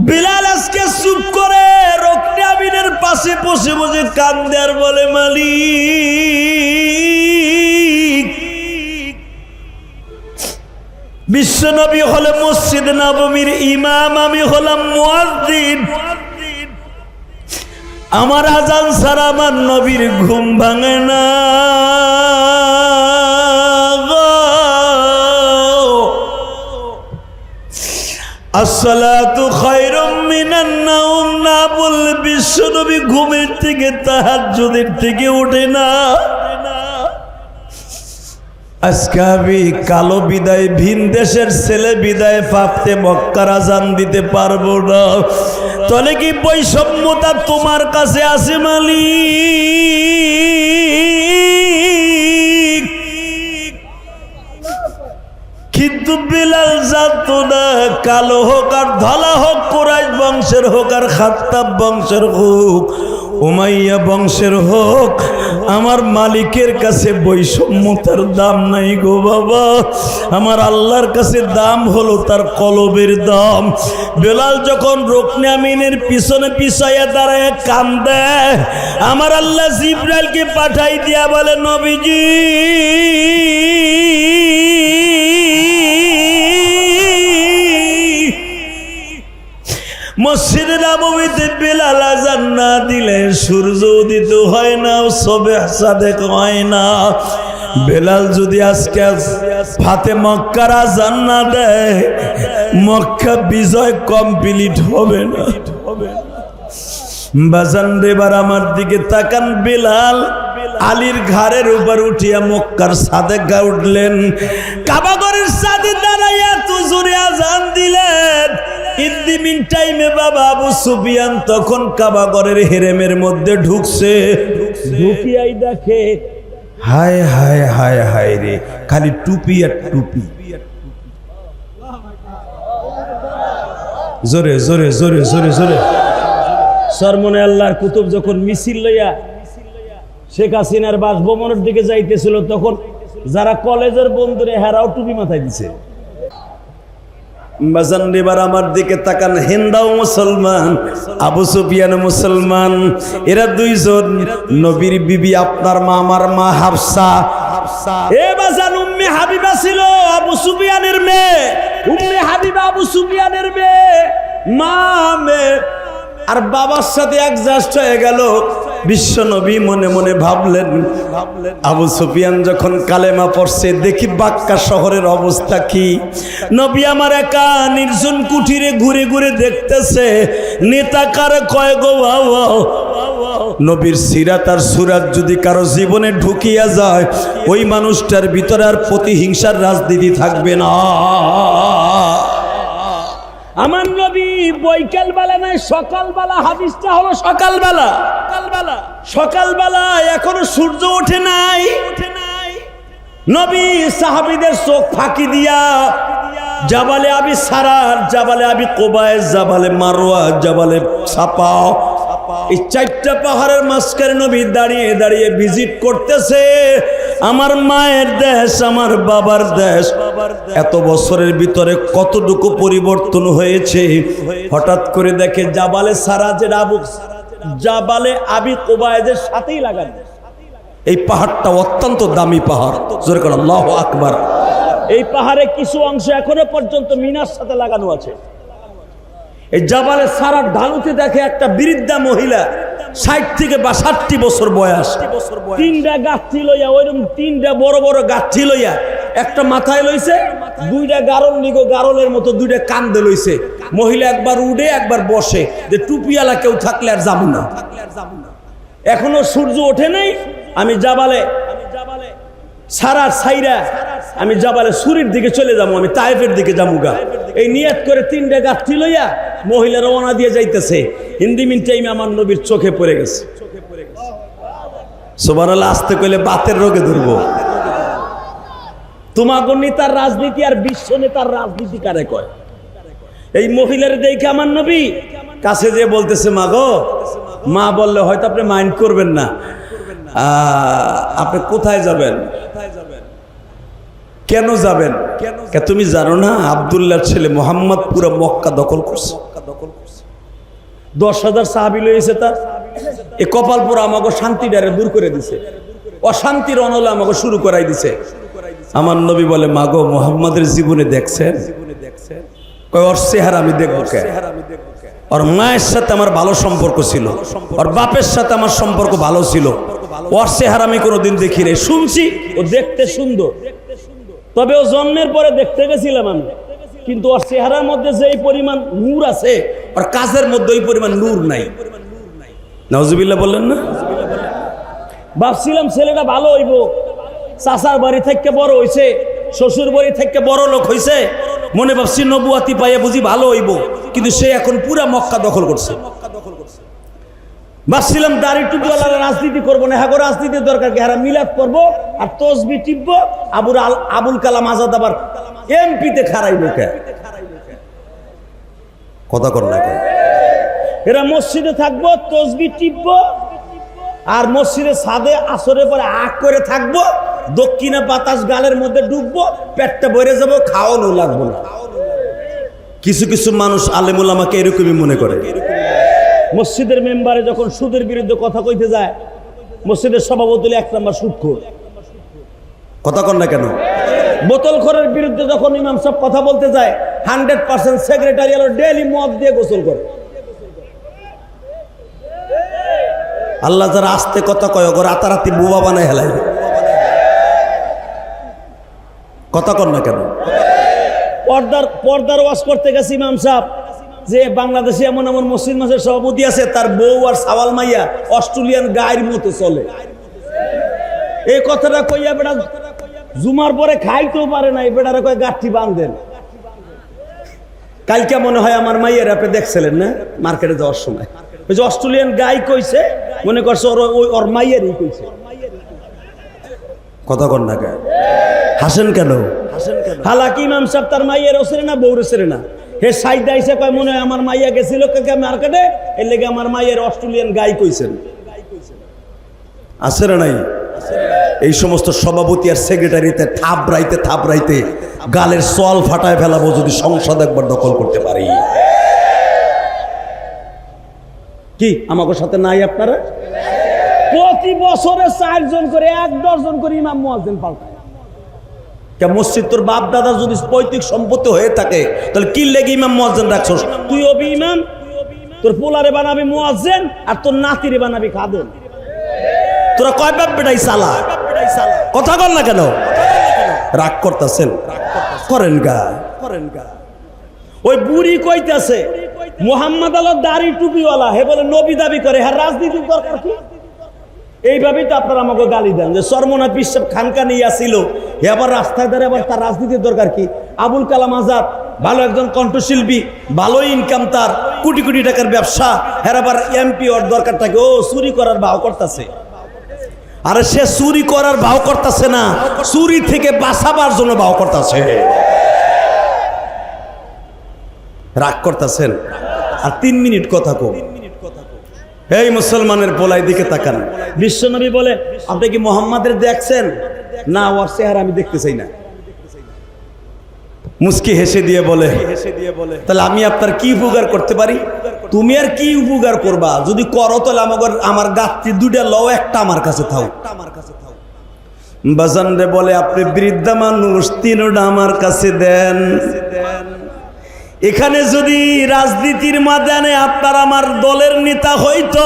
বিলাল আজকে চুপ করে রুকনে আমিনের পাশে বসে বসে কান্দে আর বলে, মালিক বিশ্বনবী হলে মসজিদ নববীর ইমাম, আমি হলাম মুয়াজ্জিন। আমার আজান ছাড়া আমার নবীর ঘুম ভাঙে না। আসসালাতু খায়রুম মিনান নাওম না বল বিশ্বনবী ঘুমের থেকে তাহাজ্জুদের থেকে ওঠে না। আজকে আমি কালো বিদায় ভিন দেশের ছেলে বিদায় পাপতে মক্কার আজান দিতে পারবো না। তাহলে কি বৈষম্যতা তোমার কাছে আছে মালিক? কিন্তু বিলাল জানতো না কালো হোক আর ধলা হোক, কুরাইশ বংশের হোক আর খাত্তাব বংশের হোক, উমাইয়া বংশের হোক, আমার মালিকের কাছে বৈষম্যতার দাম নাই গো বাবা। আমার আল্লাহর কাছে দাম হলো তার কলবের দাম। বেলাল যখন রুকনে আমিনের পিছনে পিছাইয়া দাঁড়ায় কান্দে, আমার আল্লাহ জিবরাইলকে পাঠাই দিয়া বলে, নবীজি মসজিদে নববীতে বেলাল আযান না দিলে সূর্য উদিত হয় না, সুবহ সাদেক হয় না। বেলাল যদি আজকে ফাতে মক্কার আযান না দেয়, মক্কা বিজয় কমপ্লিট হবে না। বাজান এবার আমার দিকে তাকান। বেলাল আলীর ঘাড়ের উপর উঠিয়া মক্কার ছাদে গা উঠলেন, কাবাগরের ছাদে দাঁড়াইয়া তো জোরে আযান দিলেন। ইদ্দিমিন টাইমে বাবা আবু সুফিয়ান তখন কাবাগরের হেরেমের মধ্যে ঢুকছে। ঢুকিয়াই দেখে, হায় হায় হায় হায় রে, খালি টুপি আর টুপি। জোরে জোরে জোরে জোরে জোরে। সরমনে আল্লাহর কুতুব যখন মিছিল লইয়া শেখ হাসিনার বাসভবনের দিকে যাইতেছিল, তখন যারা কলেজের বন্ধুরে হেরাও টুপি মাথায় দিছে। বাজান এবার আমার দিকে তাকান। হিন্দাও মুসলমান, আবু সুফিয়ান মুসলমান, এরা দুইজন নবীর বিবি। আপনার মা আমার মা হাফসা। এ বাজান উম্মে হাবিবা ছিল আবু সুফিয়ানের মেয়ে। উম্মে হাবিবা আবু সুফিয়ানের মেয়ে, মা মেয়ে। আর বাবার সাথে অ্যাডজাস্ট হয়ে গেল। বিশ্ব নবী মনে মনে ভাবলেন, আবু সুফিয়ান যখন কালেমা পড়ছে, দেখি বাক্কা শহরের অবস্থা কি। নবী আমার একা নির্জন কুঠিরে ঘুরে ঘুরে দেখতেছে, নেতা কারে কয় গো বাবা। নবীর সিরাত আর সুরাত যদি কারো জীবনে ঢুকিয়া যায়, ওই মানুষটার ভিতরে আর প্রতিহিংসার রাজনীতি থাকবে না। আমার নবী বৈকালবেলা নয় সকালবেলা, হাদিসটা হলো সকালবেলা। সকালবেলা এখনো সূর্য ওঠে নাই। নবী সাহাবীদের চোখ ফাঁকি দিয়া জাবালে আবি সারার, জাবালে আবি কোবায়, জাবালে মারওয়া, জাবালে সাপা, এই চারটা পাহাড়ের মাঝখানে নবী দাঁড়িয়ে দাঁড়িয়ে ভিজিট করতেছে। আমার মায়ের দেশ, আমার বাবার দেশ, এত বছরের ভিতরে কতটুকু পরিবর্তন হয়েছে। হঠাৎ করে দেখে জাবালে সারা, যে জাবালে আবি কোবায়ের সাথেই লাগানো। এই পাহাড়টা অত্যন্ত দামি পাহাড়। জোরে করে আল্লাহু আকবার। এই পাহাড়ে কিছু অংশ এখনো পর্যন্ত মিনার সাথে লাগানো আছে। এই জাবালে সারার ঢালুতে দেখে একটা বৃদ্ধা মহিলা, 60 থেকে 62 বছর বয়স, তিনটা গাছটি লইয়া, ওইরকম তিনটা বড় বড় গাছটি লইয়া, একটা মাথায় লইছে, দুইটা গারল নিগো গারলের মতো দুইটা কান্দে লইছে। মহিলা একবার উঠে একবার বসে, যে টুপিওয়ালা কেউ থাকলে আর যাবো না। এখনো সূর্য ওঠে নাই। আমি জাবালে সারার সাইরা আমি জাবালে সুরির দিকে চলে যাবো, আমি তায়েফের দিকে যাবো গা। এই নিয়ত করে তিনটা গাছটি লইয়া মহিলা রওনা দিয়ে যাইতেছে। হিন্দি মিন টাইমে আমার নবীর চোখে পড়ে গেছে। সুবহানাল্লাহ। আসতে কইলে বাতের রোগে ধরবো। তোমাগো নেতার রাজনীতি আর বিশ্ব নেতার রাজনীতি কারে কয়? এই মহিলার দেখে আমার নবী কাছে যে বলতেছে, মা গো। মা বললে হয়তো আপনি মাইন্ড করবেন না, আপনি কোথায় যাবেন? কেন যাবেন? তুমি জানো না আব্দুল্লাহর ছেলে মোহাম্মদ পুরো মক্কা দখল করছে। 10,000 সাহাবী লইছে তার। এ কপাল পুরো আমাকে শান্তিটারে দূর করে দিছে, অশান্তির অনলে আমাকে শুরু করাই দিছে। আমার নবী বলে মাগো মুহাম্মাদের জীবনে দেখছেন? কয় ওর চেহারা আমি দেখবো কে? ওর মায়ের সাথে আমার ভালো সম্পর্ক ছিল, ওর বাপের সাথে আমার সম্পর্ক ভালো ছিল, ওর চেহারা আমি কোনোদিন দেখি নাই। শুনছি ও দেখতে সুন্দর, তবে ও জন্মের পরে দেখতে গেছিলাম আমি, কিন্তু ওর চেহারার মধ্যে যে এই পরিমাণ নূর আছে, ওর কাজের মধ্যে ওই পরিমাণ নূর নাই। নাউজুবিল্লাহ বললেন না? ভাবছিলাম ছেলেটা ভালো হইব, চাচার বাড়ি থেকে বড় হইছে, শ্বশুর বাড়ি থেকে বড় লোক হইছে, মনে ভাবছি নবুয়াতি পাইয়া বুঝি ভালো হইব, কিন্তু সে এখন পুরা মক্কা দখল করছে। ভাবছিলাম দাড়ি টুপিওয়ালারা রাজনীতি করবো না, হ্যাঁ রাজনীতির দরকার কি, হ্যাঁ মিলাদ করবো আর তসবি টিপবো, আবুল কালাম আজাদ আবার এমপিতে খারাইব কে? কথা কর না কেন? এরা মসজিদে থাকবো, তসবি টিপবো, আর মসজিদের ছাদে আসরের পরে আগ করে থাকবো, দক্ষিণে বাতাস গালের মধ্যে ডুববো, পেটটা ভরে যাবো, খাওয়ানো লাগবো না। কিছু কিছু মানুষ আলেমুল আমাকে এরকমই মনে করে। মসজিদের মেম্বারে যখন সুদের বিরুদ্ধে কথা কইতে যায়, মসজিদের সভাপতি 1 নম্বর সুদখোর। কথা কন না কেন? বোতলখোরের বিরুদ্ধে যখন ইমাম সাহেব কথা বলতে যায়, 100% সেক্রেটারি হলো ডেইলি মদ দিয়ে গোসল করে। আল্লাহ যারা আস্তে কথা কয় ওগো রাতারাতি বুবা বানায় হেলাই। কথা কন না কেন? পর্দার ওয়াজ করতে গেছে ইমাম সাহেব, যে বাংলাদেশে এমন এমন মসজিদ মাসের সভাপতি আছে, তার বউ আর সাওয়াল মাইয়া অস্ট্রেলিয়ান গায়ের মতো চলে। এই কথাটা কইয়া বেটা জুমার পরে খাইতেও পারে না, এই বেটারা কয় গাঠি বাঁধেন। কালকে মনে হয় আমার মাইয়ের আপনি দেখছিলেন না মার্কেটে যাওয়ার সময়, ওই যে অস্ট্রেলিয়ান গাই কইছে, মনে করছে ওর মাইয়েরই কইছে। কথা কন না কেন? হাসেন কেন? হালাকি ইমাম সাহেব তার মাইয়ের ওসরে না বউর ওসরে না, হে সাইডা আইসা কয় মনে হয় আমার মাইয়া গেছিল কালকে মার্কেটে, এর লেগে আমার মাইয়ের অস্ট্রেলিয়ান গাই কইছেন। আছে না নাই? এই সমস্ত সভাপতি আর সেক্রেটারিতে থাপড়াইতে গালের সোয়াল ফাটায় ফেলাবো যদি সংসদ একবার দখল করতে পারি। কি আমাদের সাথে নাই আপনারা? প্রতি বছরে 4 জন করে 1 ডজন করে ইমাম মুয়াজ্জিন পাল্টায়। মসজিদ তোর বাপ দাদার যদি পৈতৃক সম্পত্তি হয়ে থাকে, তাহলে কি লেগে ইমাম মুয়াজ্জিন রাখছস? তুই হবি ইমাম, তোর পোলারে বানাবি মুয়াজ্জিন, আর তোর নাতিরে বানাবি খাদেম। তোরা কয় বাপ বেটাই চালা? কথা বল না কেন? রাগ করতেছেন? করেন গা। ওই বুড়ি কইতাছে মুহাম্মদ আল্লাহ দাড়ি টুপিওয়ালা, হে বলে নবী দাবি করে, হ্যাঁ রাজনীতির দরকার কি? এইভাবেই তো আপনারা আমাকে গালি দেন যে সরমনা পিসাব খানকা নিয়ে আসিল, হে আবার রাস্তায় দাঁড়িয়ে আবার তার রাজনীতির দরকার কি? আবুল কালাম আজাদ ভালো একজন কণ্ঠশিল্পী, ভালো ইনকাম, তার কোটি কোটি টাকার ব্যবসা, হ্যাঁ আবার এমপি ওর দরকারটাকে ও চুরি করার ভাও করতেছে। আরে সে চুরি করার ভাও করতেছে না, চুরি থেকে বাঁচাবার জন্য ভাও করতেছে। রাগ করতেছেন? আর 3 মিনিট কথা কম। এই মুসলমানের পোলাই দিকে তাকান। বিশ্বনবী বলে আপনি কি মোহাম্মদের দেখছেন? না, ওর চেহারা আমি দেখতে চাই না। মুস্কি হেসে দিয়ে বলে তাহলে আমি আপনার কি উপকার করতে পারি? তুমি আর কি উপকার করবা? যদি করো তাহলে আমার গাত্রী 2টা লও, একটা আমার কাছে থাও। বাজান রে বলে আপনি বৃদ্ধা মানুষ, 3টা আমার কাছে দেন। এখানে যদি রাজনীতির ময়দানে আপনার আমার দলের নেতা হইতো,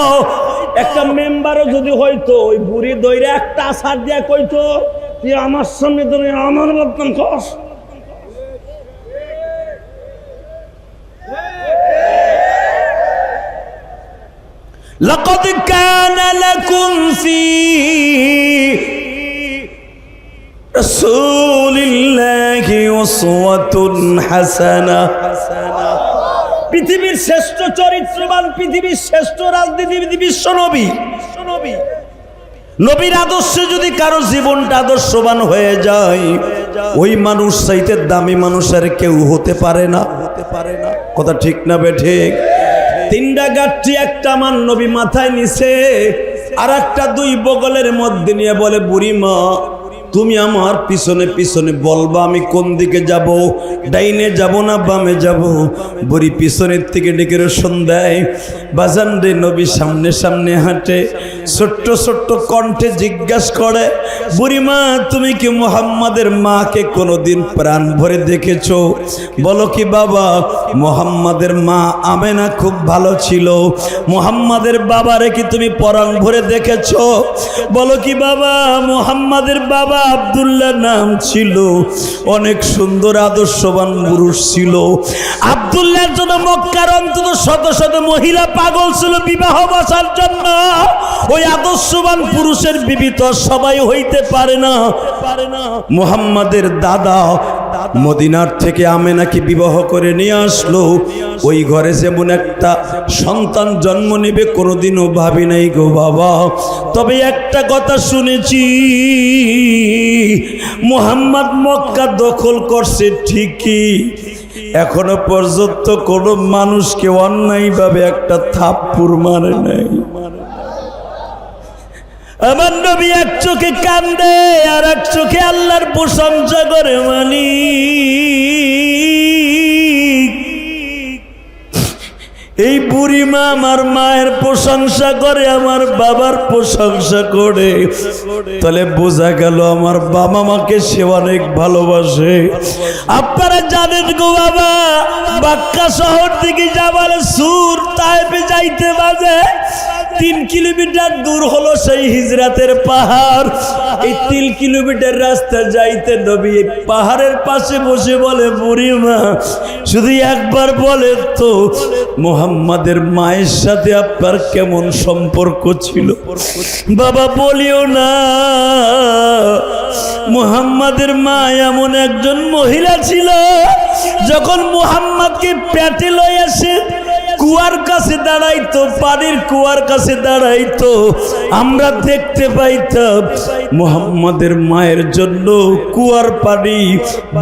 একটা মেম্বারও যদি হইতো, ওই বুড়ি দইরে একটা আছাড় দিয়া কইতো তুই আমার সামনে ধরে আমার বদনাম করস। লাকাদ কানা লাকুম ফি রাসূলিল্লাহি উসওয়াতুন হাসানাহ। পৃথিবীর শ্রেষ্ঠ চরিত্রবান, পৃথিবীর শ্রেষ্ঠ রাজনীতিবিদ বিশ্ব নবী। নবীর আদর্শে যদি কারো জীবনটা আদর্শবান হয়ে যায়, ওই মানুষ চাইতে দামি মানুষ আর কেউ হতে পারে না। কথা ঠিক না বে ঠিক? 3টা গাঠি একটা আমার নবী মাথায় নিছে, আর একটা 2 বগলের মধ্যে নিয়ে বলে বুড়ি মা তুমি আমার পিছনে পিছনে বলবা আমি কোন দিকে যাব, ডাইনে যাব না বামে যাব। বুড়ি পিছনের থেকে ডেকে রোশন দেয়। বাজান রে নবী সামনে সামনে হাঁটে, ছোট্ট ছোট্ট কণ্ঠে জিজ্ঞাসা করে, বুড়িমা তুমি কি মুহাম্মাদের মাকে কোনোদিন প্রাণ ভরে দেখেছো? বলো কি বাবা, মুহাম্মাদের মা আমেনা খুব ভালো ছিল। মুহাম্মাদের বাবারে কি তুমি পরাণ ভরে দেখেছো? বলো কি বাবা, মুহাম্মাদের বাবা আব্দুল্লাহ নাম ছিল, অনেক সুন্দর আদর্শবান পুরুষ ছিল। আব্দুল্লাহর জন্য মক্কার অন্তত শত শত মহিলা পাগল ছিল বিবাহ বসার জন্য। ওই আদর্শবান পুরুষের বিবি তো সবাই হইতে পারে না। মুহাম্মাদের দাদা মদিনার থেকে আমেনাকে বিবাহ করে নিয়ে আসলো। ওই ঘরে যেমন একটা সন্তান জন্ম নেবে কোনোদিনও ভাবি নাই গো বাবা। তবে একটা কথা শুনেছি, মুহাম্মদ মক্কা দখল করছে ঠিকই, এখনো পর্যন্ত কোনো মানুষকে অন্যায়ভাবে একটা থাপ্পড় মারে নাই। আমার নবী এক চোখে কান্দে আর এক চোখে আল্লাহর প্রশংসা করে, মালিক এই বুড়িমা আমার মায়ের প্রশংসা করে, আমার বাবার প্রশংসা করে, তাহলে বোঝা গেল আমার বাবা মাকে সে অনেক ভালোবাসে। আপনারা জানেন গো বাবা, বাক্কা শহর থেকে জাবালে সুর তায়েফে যাইতে বাজে 3 কিলোমিটার দূর হলো সেই হিজরাতের পাহাড়। এই 3 কিলোমিটার রাস্তা যাইতে নবী পাহাড়ের পাশে বসে বলে, বুড়িমা শুধু একবার বলে তো মুহাম্মাদের মায়ের সাথে আপনার কেমন সম্পর্ক ছিল? বাবা বলিও না, মুহাম্মাদের মা এমন একজন মহিলা ছিল, যখন মুহাম্মাদকে পেটে লয়ে আসে কুয়ার কাছে দাঁড়াইতো, পানির কুয়ার কাছে দাঁড়াইতো, আমরা দেখতে পাইতাম মুহাম্মাদের মায়ের জন্য কুয়ার পানি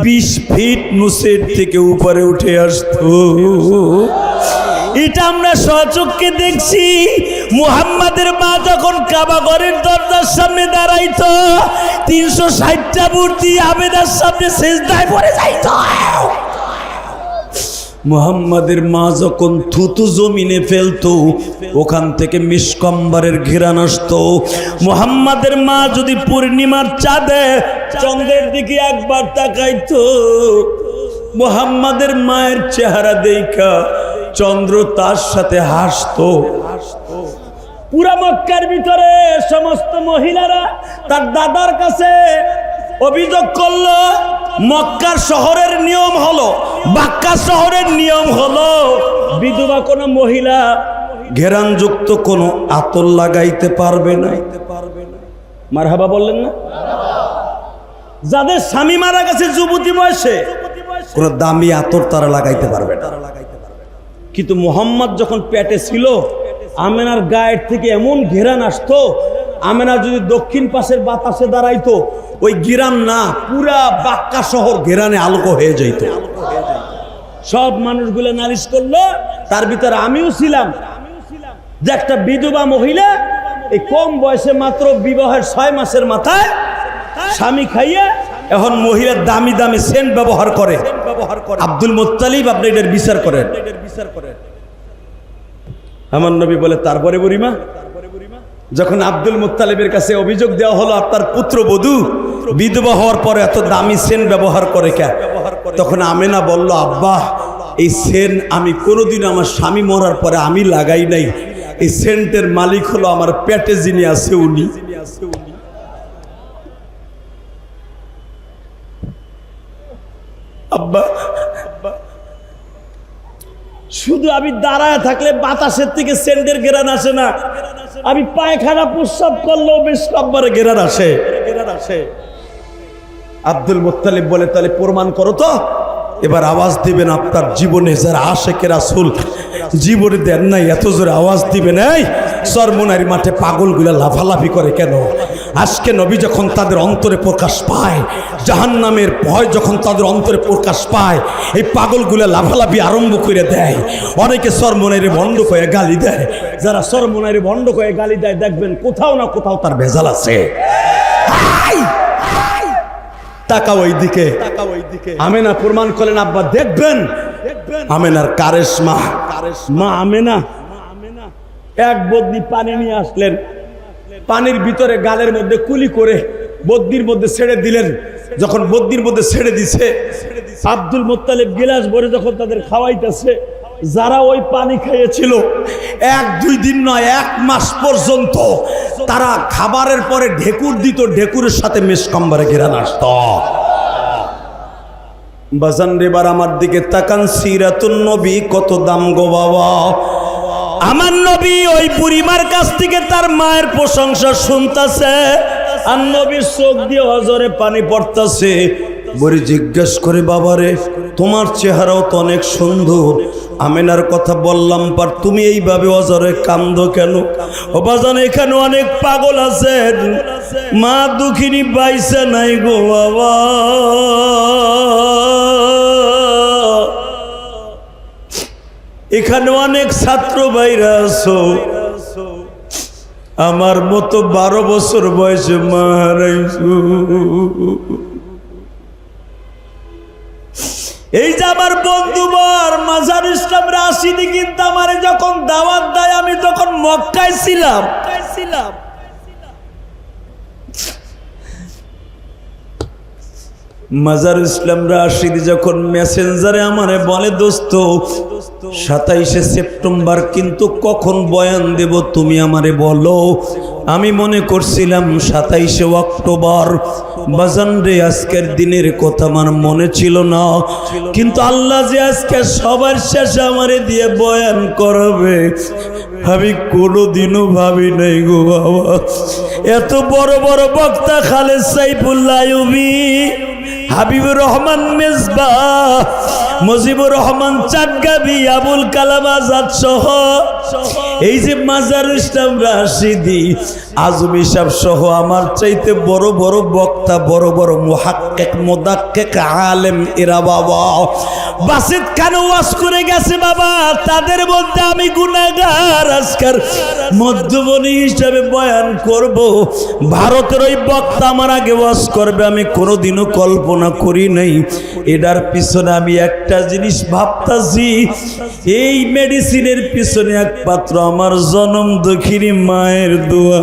20 ফিট নিচের থেকে উপরে উঠে আসতো। এটা আমরা সচক্ষে দেখছি। মুহাম্মাদের মা যখন কাবা ঘরের দরজার সামনে দাঁড়াইতো, 360টা মূর্তি আমেনার সামনে সিজদায় পড়ে যাইত। মুহাম্মাদের মা যখন থুতু জমিনে ফেলতো, ওখান থেকে মিসকম্বরের ঘেরান আসতো। মুহাম্মাদের মা যদি পূর্ণিমার চাঁদে চন্দ্রের দিকে একবার তাকাইতো, মুহাম্মাদের মায়ের চেহারা দেখা চন্দ্র তার সাথে হাসতো। পুরা মক্কার ভিতরে সমস্ত মহিলারা তার দাদার কাছে অভিযোগ করলো, মক্কার শহরের নিয়ম হলো, বাক্কা শহরের নিয়ম হলো, বিধবা কোনো মহিলা ঘেরানযুক্ত কোনো আতর লাগাইতে পারবে না। মারহাবা বললেন না? যাদের স্বামী মারা গেছে যুবতী বয়সে, কোনো দামি আতর তারা লাগাইতে পারবে না। কিন্তু মুহাম্মদ যখন পেটে ছিল, আমেনার গায়ের থেকে এমন ঘেরান আসতো, আমেনা যদি দক্ষিণ পাশের বাতাসে দাঁড়াইতো, ওই গিরাম না পুরা বাক্কা শহর ঘেরানে আলোক হয়ে যাইত। সব মানুষগুলো নালিশ করলো, তার ভিতরে আমিও ছিলাম, যে একটা বিধবা মহিলা এই কম বয়সে মাত্র বিবাহের 6 মাসের মাথায় স্বামী খাইয়ে এখন মহিলার দামি দামি সেন্ট ব্যবহার করে। আব্দুল মুত্তালিব আপনি এটার বিচার করেন। আমার নবী বলে, তারপরে বুড়িমা যখন আব্দুল মুত্তালিবের কাছে অভিযোগ দেওয়া হলো আপনার পুত্রবধূ বিধবা হওয়ার পরে এত দামি সেন্ট ব্যবহার করে কেন, তখন আমেনা বলল, আব্বা এই সেন্ট আমি কোনোদিন আমার স্বামী মরার পরে আমি লাগাই নাই, এই সেন্টের মালিক হলো আমার পেটে যিনি আছে উনি। আব্বা শুধু আমি দাঁড়ায় থাকলে বাতাসের থেকে সেন্টের ঘেরান আসে না, আমি পায়খানা প্রস্রাব করলেও বেশ কব্বারে ঘেরান আসে। আব্দুল মুত্তালিব বলে, তাহলে প্রমাণ করো তো। এবার আওয়াজ দিবেন আপনার জীবনে যারা আশেকে রাসূল জীবনে দেন নাই, এত জোরে আওয়াজ দিবেন। এই চরমোনাইর মাঠে পাগলগুলা লাফালাফি করে কেন? আজকে নবী যখন তাদের অন্তরে প্রকাশ পায়, জাহান্নামের ভয় যখন তাদের অন্তরে প্রকাশ পায়, এই পাগলগুলা লাফালাফি আরম্ভ করে দেয়। অনেকে চরমোনাইরে ভণ্ড কয়ে গালি দেয়। যারা চরমোনাইরে ভণ্ড কয়ে গালি দেয়, দেখবেন কোথাও না কোথাও তার ভেজাল আছে। তাকাও ওই দিকে। আমেনা প্রমাণ করলেন, আব্বা দেখবেন আমেনার কারেশমা মা আমেনা এক বদনি পানি নিয়ে আসলেন, পানির ভিতরে গালের মধ্যে কুলি করে বদ্দির মধ্যে ছেড়ে দিলেন। যখন বদ্দির মধ্যে ছেড়ে দিছে, আব্দুল মুত্তালিব গিলাস ভরে যখন তাদের খাওয়াইতেছে, যারা ওই পানি খেয়েছিল 1-2 দিন নয় 1 মাস পর্যন্ত তারা খাবারের পরে ঢেকুর দিত, ঢেকুরের সাথে মেশকাম্বারে ঘেরান আসত। বাজান রেবার আমার দিকে তাকান, সিরাতুন নবী কত দাম গো বাবা। আমার নবী ওই বুড়িমার কাছ থেকে তার মায়ের প্রশংসা শুনতেছে, আর নবীর চোখ দিয়ে হজরে পানি পড়তেছে। বুড়ি জিজ্ঞেস করে, বাবারে তোমার চেহারাও তো অনেক সুন্দর, আমেনার কথা বললাম পার তুমি এইভাবে অজরে কান্দো কেন? ও বাজান এখানে অনেক পাগল আছে, মা দুঃখিনী বাইসে নাই গো বাবা। এখানে অনেক ছাত্র ভাইরা আছো, আমার মতো 12 বছর বয়সে মা হারাইছো। এই যে আমার বন্ধুবর মাজার ইসলাম রাশিদি কিন্তু আমারে যখন দাওয়াত দেয়, আমি তখন মক্কায় ছিলাম। মাজার ইসলাম রাশিদি যখন মেসেঞ্জারে আমারে বলে, দোস্ত 27শে সেপ্টেম্বর কিন্তু কখন বয়ান দেব তুমি আমারে বলো। আমি মনে করছিলাম 27শে অক্টোবর। বাজান রে আজকের দিনের কথা আমার মনে ছিল না, কিন্তু আল্লাহ যে আজকে সবার শেষে আমারে দিয়ে বয়ান করাবে আমি কোনোদিনও ভাবি নাই গো বাবা। এত বড় বড় বক্তা খালেদ সাইফুল্লাহ আইয়ুবী, হাবিবুর রহমান মেজবাহ, মুজিবুর রহমান চাটগাবি, আবুল কালাম আজাদ সহ এই যে মাজার ইসলাম রাশিদি, আজমি সাহেব সহ আমার চাইতে বড় বড় বক্তা, বড় বড় মুহাক্কিক মুদাক্কিক আলেম এরা বাবা বাসিত খান ওয়াজ করে গেছে বাবা। তাদের মধ্যে আমি গুনাহগার, আজকের মধ্যমণি হিসাবে বয়ান করব। ভারতের ওই বক্তা আমার আগে ওয়াজ করবে, আমি কোনোদিনও কল্পনা করি নাই। এটার পিছনে আমি একটা জিনিস ভাবতাছি, এই মেডিসিনের পিছনে একমাত্র আমার জনম দক্ষিণী মায়ের দোয়া।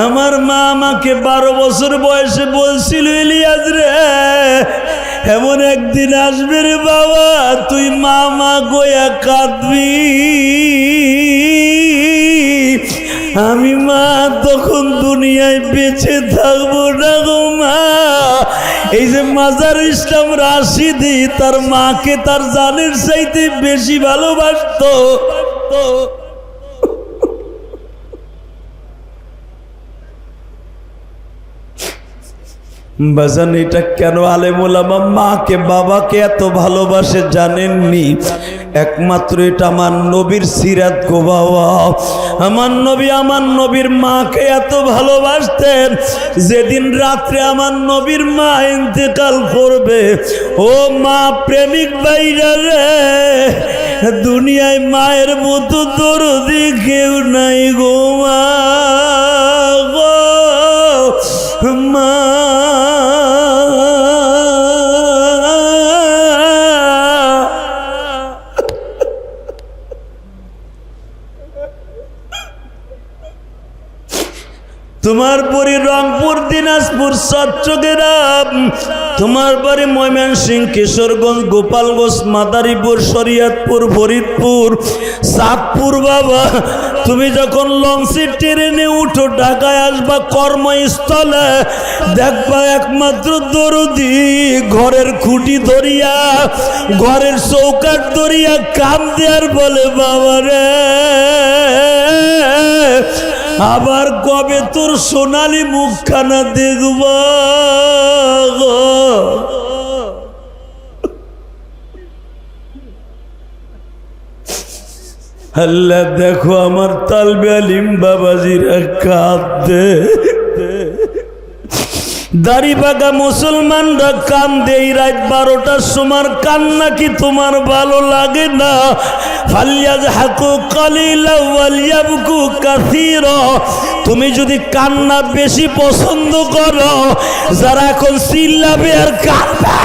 আমার মা আমাকে 12 বছর বয়সে বলছিল, ইলিয়াস রে এমন একদিন আসবে রে বাবা, তুই মা গোয়া কাঁদবি। আমি মা তখন দুনিয়ায় বেঁচে থাকবো না গো মা। এই যে মাজার ইসলাম রাশিদি তার মাকে তার জানের চাইতে বেশি ভালোবাসতো। বাজান এটা কেন আলেম ওলামা মাকে বাবাকে এত ভালোবাসে জানেননি? একমাত্র এটা আমার নবীর সিরাত গো বাবা। আমার নবী আমার নবীর মাকে এত ভালোবাসতেন, যেদিন রাত্রে আমার নবীর মা ইন্তেকাল করবে, ও মা প্রেমিক ভাইরা রে, দুনিয়ায় মায়ের মতো দরদি কেউ নাই গো মা গো মা। তোমার বাড়ি রংপুর, দিনাজপুর, চট্টগ্রাম, তোমার বাড়ি ময়মনসিংহ, কিশোরগঞ্জ, গোপালগঞ্জ, মাদারীপুর, শরীয়তপুর, ফরিদপুর, চাঁদপুর বাবা। তুমি যখন লঞ্চে ট্রেনে উঠো ঢাকায় আসবা কর্মস্থলে, দেখবা একমাত্র দরদি ঘরের খুঁটি ধরিয়া, ঘরের চৌকাঠ ধরিয়া কাম দেয়ার বলে, বাবা রে আবার কবে তোর সোনালি মুখখানা দেখব গো। আল্লাহ দেখো আমার তালবে আলিম বাবাজিরা কাঁদে, দাড়িবাগা মুসলমানরা কান্দে এই রাত 12টার সময় কান্না কি তোমার ভালো লাগে না? ফালিয়াযহাকু কালিলা ওয়ালিয়াবকু কাসীরা। তুমি যদি কান্না বেশি পছন্দ করো, যারা এখন চিল্লাবে আর কাঁদবে,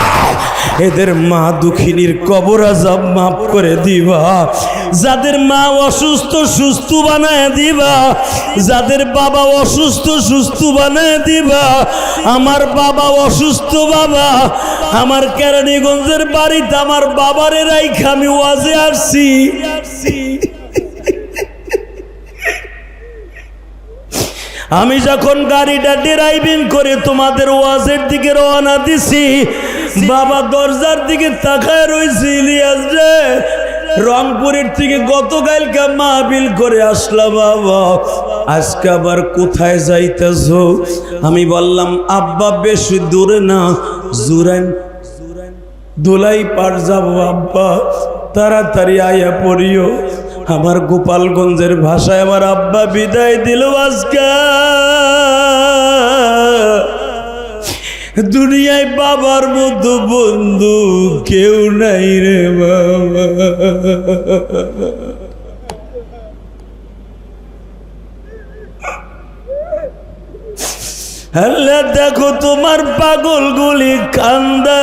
এদের মা দুঃখিনীর কবর আযাব মাফ করে দিবা। যাদের মা অসুস্থ সুস্থ বানায় দিবা, যাদের বাবা অসুস্থ সুস্থ বানায় দিবা। আমার বাবা অসুস্থ, বাবা আমার কেরানীগঞ্জের বাড়িতে আমার বাবারে রাইখা আমি ওয়াজে আসছি। আমি যখন গাড়িটা ড্রাইভিং করে তোমাদের ওয়াজের দিকে রওনা দিছি, বাবা দরজার দিকে তাকায় রইছে, ইলিয়াস রে রংপুরের থেকে গতকালকে মাহফিল করে আসলাম, বাবা আজকে আবার কোথায় যাইতেছ? আমি বললাম আব্বা বেশি দূরে না, জুরাইন দোলাই পার যাবো আব্বা, তাড়াতাড়ি আয়া পড়িও। আমার গোপালগঞ্জের ভাষায় আমার আব্বা বিদায় দিল আজকে। দুনিয়ায় বাবার মতো বন্ধু কেউ নাই রে বাবা। আল্লাহ দেখো তোমার পাগলগুলি কান্দা।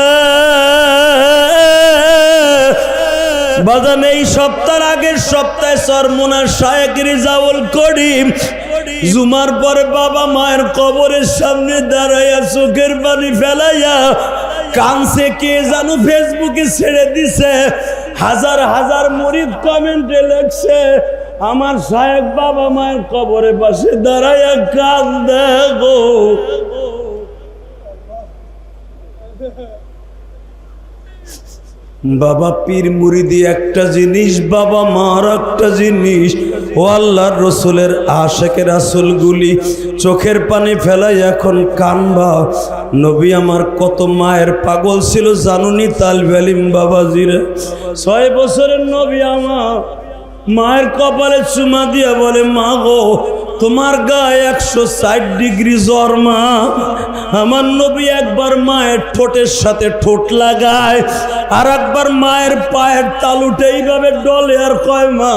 বাজান এই সপ্তাহের আগের সপ্তাহে সরমুনা শায়েখ রিজাউল করিম জুমার পরে বাবা মায়ের কবরের সামনে দাঁড়াইয়া চোখের পানি ফেলাইয়া কানছে, কে জানো ফেসবুকে ছেড়ে দিছে। হাজার হাজার মুরিদ কমেন্টে লেখছে, আমার শায়েখ বাবা মায়ের কবরের পাশে দাঁড়াইয়া কান্দে গো। বাবা পীর মুরিদি একটা জিনিস, বাবা মার একটা জিনিস। ও আল্লাহর রসুলের আশেকে রাসূলগুলি চোখের পানি ফেলাই এখন কানবা। নবী আমার কত মায়ের পাগল ছিল জানুনি তালবে আলিম বাবাজিরা। 6 বছরের নবী আমার মায়ের কপালে চুমা দিয়া বলে, মা গো তোমার গায়ে 160 ডিগ্রি জ্বর মা। আমার নবী একবার মায়ের ঠোঁটের সাথে ঠোঁট লাগায়, আর একবার মায়ের পায়ের তালুটা এইভাবে ডলে আর কয়, মা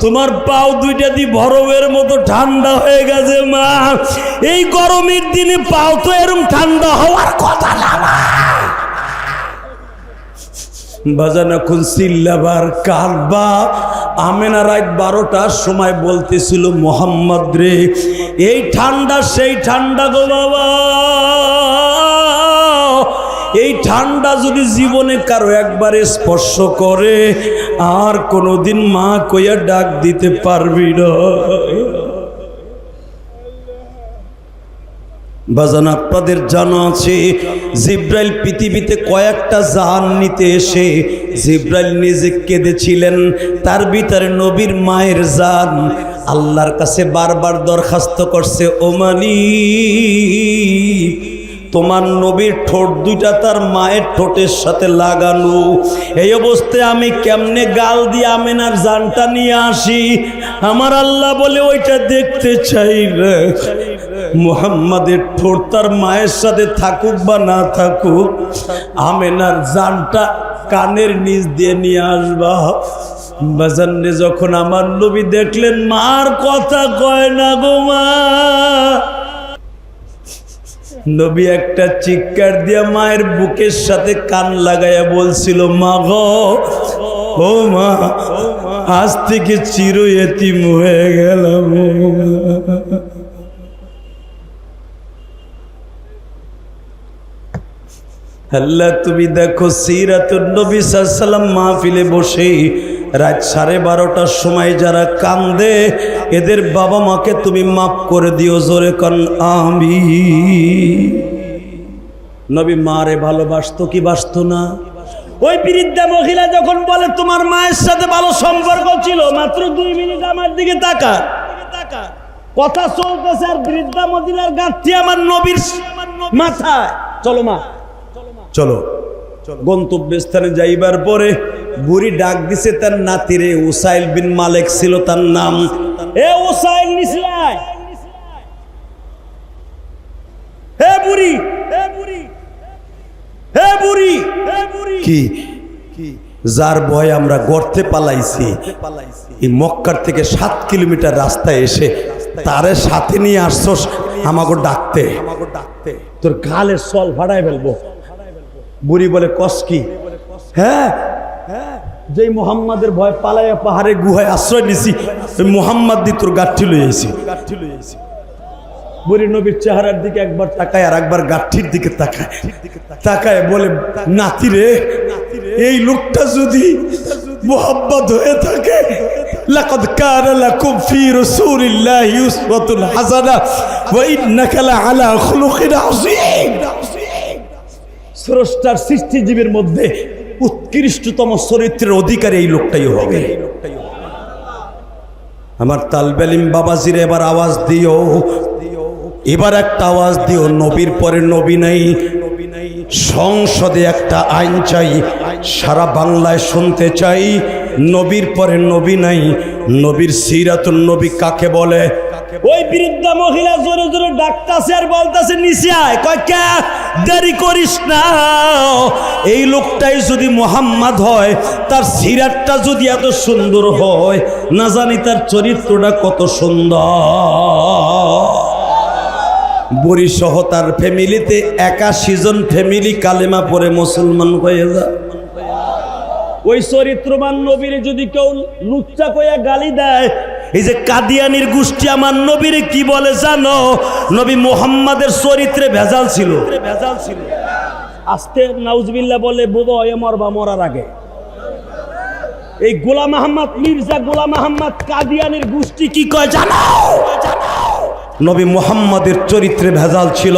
তোমার পাও দুইটা দি বরফের মতো ঠান্ডা হয়ে গেছে মা। এই গরমের দিনে পাও তো এরকম ঠান্ডা হওয়ার কথা না। বাজান এখন চিল্লাবার কাঁদবা। আমেনা রাত 12টার সময় বলতেছিল, মোহাম্মদ রে এই ঠান্ডা সেই ঠান্ডা গো বাবা, এই ঠান্ডা যদি জীবনে কারো একবার স্পর্শ করে আর কোনোদিন মা কইয়া ডাক দিতে পারবি না। বাজান আপনাদের জানা আছে, জিব্রাইল পৃথিবীতে কয়েকটা জান নিতে এসে জিব্রাইল নিজে কেঁদেছিলেন। তার ভিতরে নবীর মায়ের জান আল্লাহর কাছে বারবার দরখাস্ত করছে, ও মালিক তোমার নবীর ঠোঁট দুইটা তার মায়ের ঠোঁটের সাথে লাগানো, এই অবস্থায় আমি কেমনে গাল দিয়ে আমেনার জানটা নিয়ে আসি? আমার আল্লাহ বলে ওইটা দেখতে চাই না। মুহাম্মাদের ঠোঁট তার মায়ের সাথে থাকুক বা না থাকুক, আমেনার জানটা কানের নিচ দিয়ে নিয়ে আসবা। বাজানে যখন আমার নবী দেখলেন মার কথা কয় না গো মা, নবী একটা চিৎকার দিয়া মায়ের বুকের সাথে কান লাগাইয়া বলছিল, মা গো ও মা আজ থেকে চির এতিম হয়ে গেলাম। আল্লাহ তুমি দেখো সিরাতুন নবী সাল্লাল্লাহু আলাইহি ওয়াসাল্লাম মাহফিলে বসে রাত 12:30টার সময় যারা কান্দে এদের বাবা মাকে তুমি মাফ করে দিও, জোরে কোন আমিন। নবী মারে ভালোবাসতো কি বাসতো না? ওই বৃদ্ধা মহিলা যখন বলে তোমার মায়ের সাথে ভালো সম্পর্ক ছিল, মাত্র 2 মিনিট আমার দিকে তাকা, কথা চলতেছে আর বৃদ্ধা মহিলার গাঁথি আমার নবীর মাথায়। চলো মা চলো। গন্তব্যস্থানে যাইবার পরে বুড়ি ডাক দিছে তার নাতিরে, উসাইল বিন মালিক ছিল তার নাম। এ উসাইল নিসলাই, হে বুড়ি কি যার ভয়ে আমরা গর্তে পালাইছি, এই মক্কার থেকে 7 কিলোমিটার রাস্তায় এসে তারে সাথে নিয়ে আসছস আমাকে ডাকতে, তোর গালের সল ফাড়াই ফেলবো। বুড়ি বলে কস কি? হ্যাঁ, যে মোহাম্মদের ভয় পালাইয়া পাহাড়ে গুহায় আশ্রয় নিছি, ওই মোহাম্মদ দি তোর গাঠি লই আইছি। বুড়ি নবীর চেহারার দিকে একবার তাকায় আর একবার গাঠির দিকে তাকায় বলে, নাতি রে, এই লোকটা যদি মোহাম্মদ হয়ে থাকে, লাকাদ কানা লাকুম ফি রাসূলিল্লাহি উসওয়াতুন হাসানাহ ওয়া ইন্নাকা লাআলা খুলুকিন আযীম। স্রষ্টার সৃষ্টিজীবের মধ্যে উৎকৃষ্টতম চরিত্রের অধিকারী এই লোকটাই হবে। আমার তালবেলিম বাবাজির এবার আওয়াজ দিও, এবার একটা আওয়াজ দিও, নবীর পরে নবী নাই। সংসদে একটা আইন চাই, সারা বাংলায় শুনতে চাই, নবীর পরে নবী নাই। নবীর সিরাতুন নবী কাকে বলে? ওই বৃদ্ধা মহিলা জোরে জোরে ডাকতাছে আর বলতাছে নিচে আয়। কয় কে? দেরি করিস না, এই লোকটাই যদি মুহাম্মদ হয়, তার সিরাতটা যদি এত সুন্দর হয়, না জানি তার চরিত্রটা কত সুন্দর। বুড়ি সহ তার ফ্যামিলিতে 81 জন ফ্যামিলি কালেমা পড়ে মুসলমান হয়ে যায়। ওই চরিত্রবান নবীর যদি কেউ লুচ্চা কইয়া গালি দেয়, এই যে কাদিয়ানির গোষ্ঠী আমার নবীর কি বলে জানো? নবী মুহাম্মাদের চরিত্রে ভেজাল ছিল। আস্তে নাউজুবিল্লাহ বলে, বোবা হয়ে মরবা, মরার আগে। এই গোলাম আহমদ, মির্জা গোলাম আহমদ কাদিয়ানির গোষ্ঠী কি কয় জানো? নবী মুহাম্মাদের চরিত্রে ভেজাল ছিল,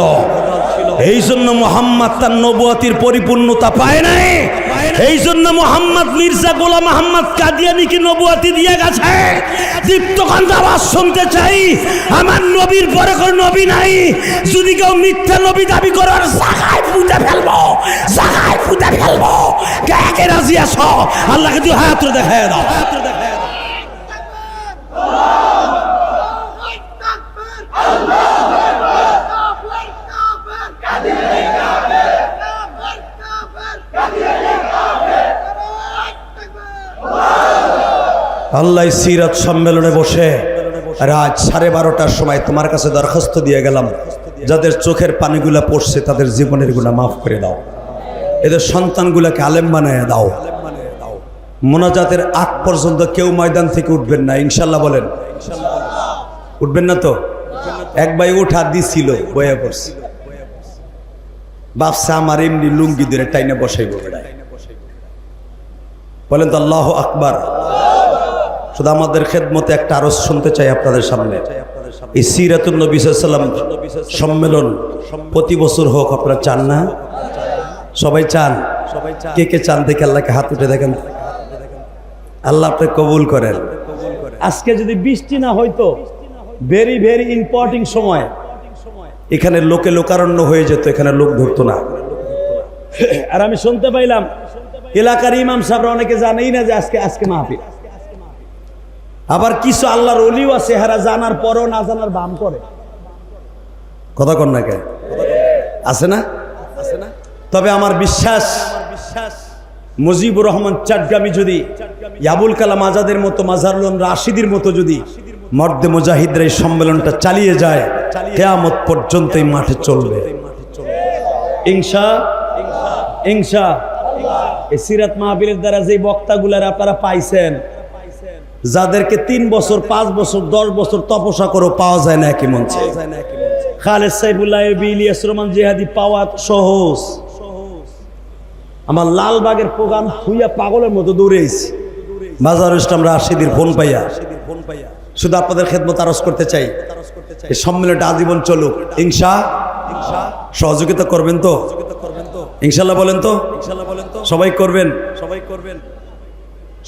এই জন্য মুহাম্মদ তার নবুয়তির পরিপূর্ণতা পায় নাই। এই জন্য মুহাম্মদ মির্জা গোলাম আহমদ কাদিয়ানিকে নবুয়তি দিয়ে গেছে। দীপ্তকান্ত আওয়াজ শুনতে চাই, আমার নবীর পরে কোনো নবী নাই। যদি কেউ মিথ্যা নবী দাবি করার, জায়গায় পুঁতে ফেলবো, জায়গায় পুঁতে ফেলবো। কে কে রাজি আছো? আল্লাহকে তুই হাত দেখায় দাও। আল্লাহ সিরাত সম্মেলনে বসে রাত 12:30টার সময় তোমার কাছে দরখাস্ত দিয়ে গেলাম, যাদের চোখের পানিগুলা পড়ছে তাদের জীবনের গুনাহ মাফ করে দাও, এদের সন্তানগুলাকে আলেম বানায় দাও। মোনাজাতের আগ পর্যন্ত কেউ ময়দান থেকে উঠবেন না, ইনশাল্লাহ বলেন। উঠবেন না তো? এক ভাই উঠা দিছিল, বয়া পড়ছে, বাপসা আমার এমনি লুঙ্গি ধরে টাইনে বসাইব। বলেন তো আল্লাহু আকবার। শুধু আমাদের খেদমতে একটা আরজ শুনতে চাই আপনাদের সামনে। এই সিরাতুন নবী সাল্লাল্লাহু আলাইহি ওয়াসাল্লাম সম্মেলন প্রতি বছর হোক, আপনারা চান না? সবাই চান? কে কে চান দেখে আল্লাহকে হাত উঠে দেখেন। আল্লাহ আপনি কবুল করেন। আজকে যদি বৃষ্টি না হইতো, ভেরি ভেরি ইম্পর্টেন্ট সময়, এখানে লোকে লোকারণ্য হয়ে যেত, এখানে লোক ধরতো না। আর আমি শুনতে পাইলাম এলাকার ইমাম সাহেবরা অনেকে জানেই না যে আজকে মাহফিল। আবার কিছু আল্লাহর ওলিও আছে, হারা জানার পরও না জানার বাম করে। কথা কন না কে? আছে না? তবে আমার বিশ্বাস, মুজিবুর রহমান চাটগামি যদি, আবুল কালাম আজাদের মতো, মাজারুল রাশিদের মতো যদি মর্দে মুজাহিদরা এই সম্মেলনটা চালিয়ে যায়, কিয়ামত পর্যন্ত এই মাঠে চলবে ইনশা। এই সিরাত মাহফিলের দ্বারা যে বক্তাগুলার আপনারা পাইছেন, যাদেরকে 3 বছর 5 বছর 10 বছর তপস্যা করে পাওয়া যায় না একই মঞ্চে, খালেদ সাইফুল্লাহ, ইলিয়াস রহমান জিহাদি পাওয়া সহজ। আমার লালবাগের প্রোগ্রাম হইয়া পাগলের মতো দৌড়েছি, মাজারুল ইসলাম রাশিদির ফোন পাইয়া। শুধু আপনাদের খেদমত আরজ করতে চাই, এই সম্মেলনটা আজীবন চলুক ইনশা। সহযোগিতা করবেন তো? ইনশাল্লাহ বলেন তো? সবাই করবেন?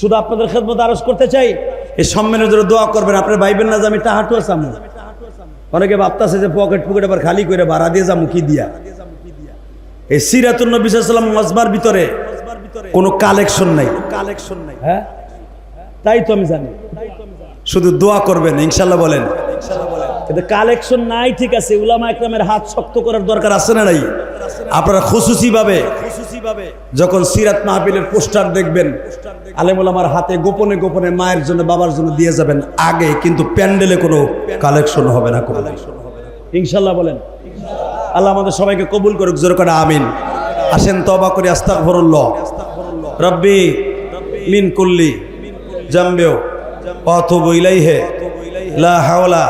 শুধু আপনাদের খেদমত আরজ করতে চাই, এই সম্মেলনের জন্য দোয়া করবেন। আপনারা ভাইবেন না যে আমি টাহাটু আসাম। অনেকে ভাবতেছে যে পকেট আবার খালি করে ভাড়া দিয়ে যাবো কি দিয়া। এই সিরাতুন নবী সাল্লাল্লাহু আলাইহি ওয়াসাল্লাম মজমার ভিতরে কোনো কালেকশন নাই। হ্যাঁ, তাই তো আমি জানি। শুধু দোয়া করবেন ইনশাল্লাহ বলেন। কিন্তু কালেকশন নাই, ঠিক আছে, উলামা একরামের হাত শক্ত করার দরকার আছে না নাই? আপনারা খুশুসি ভাবে যখন সিরাত মাহফিলের পোস্টার দেখবেন, আলেমুল আমার হাতে গোপনে গোপনে মায়ের জন্য বাবার জন্য দিয়ে যাবেন আগে, কিন্তু প্যান্ডেলে কোনো কালেকশন হবে না, কোনো ইনশাল্লাহ বলেন। আল্লাহ আমাদের সবাইকে কবুল করুক, জোরে করে আমিন। আসেন তওবা করি, আস্তাগফিরুল্লাহ রব্বি মিন কুল্লি জামবিও ওয়া আতুবু ইলাইহি লা হাওলা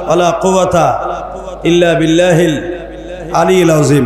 ওয়ালা কুওয়াতা ইল্লা বিল্লাহিল আলিয়্যিল আযীম।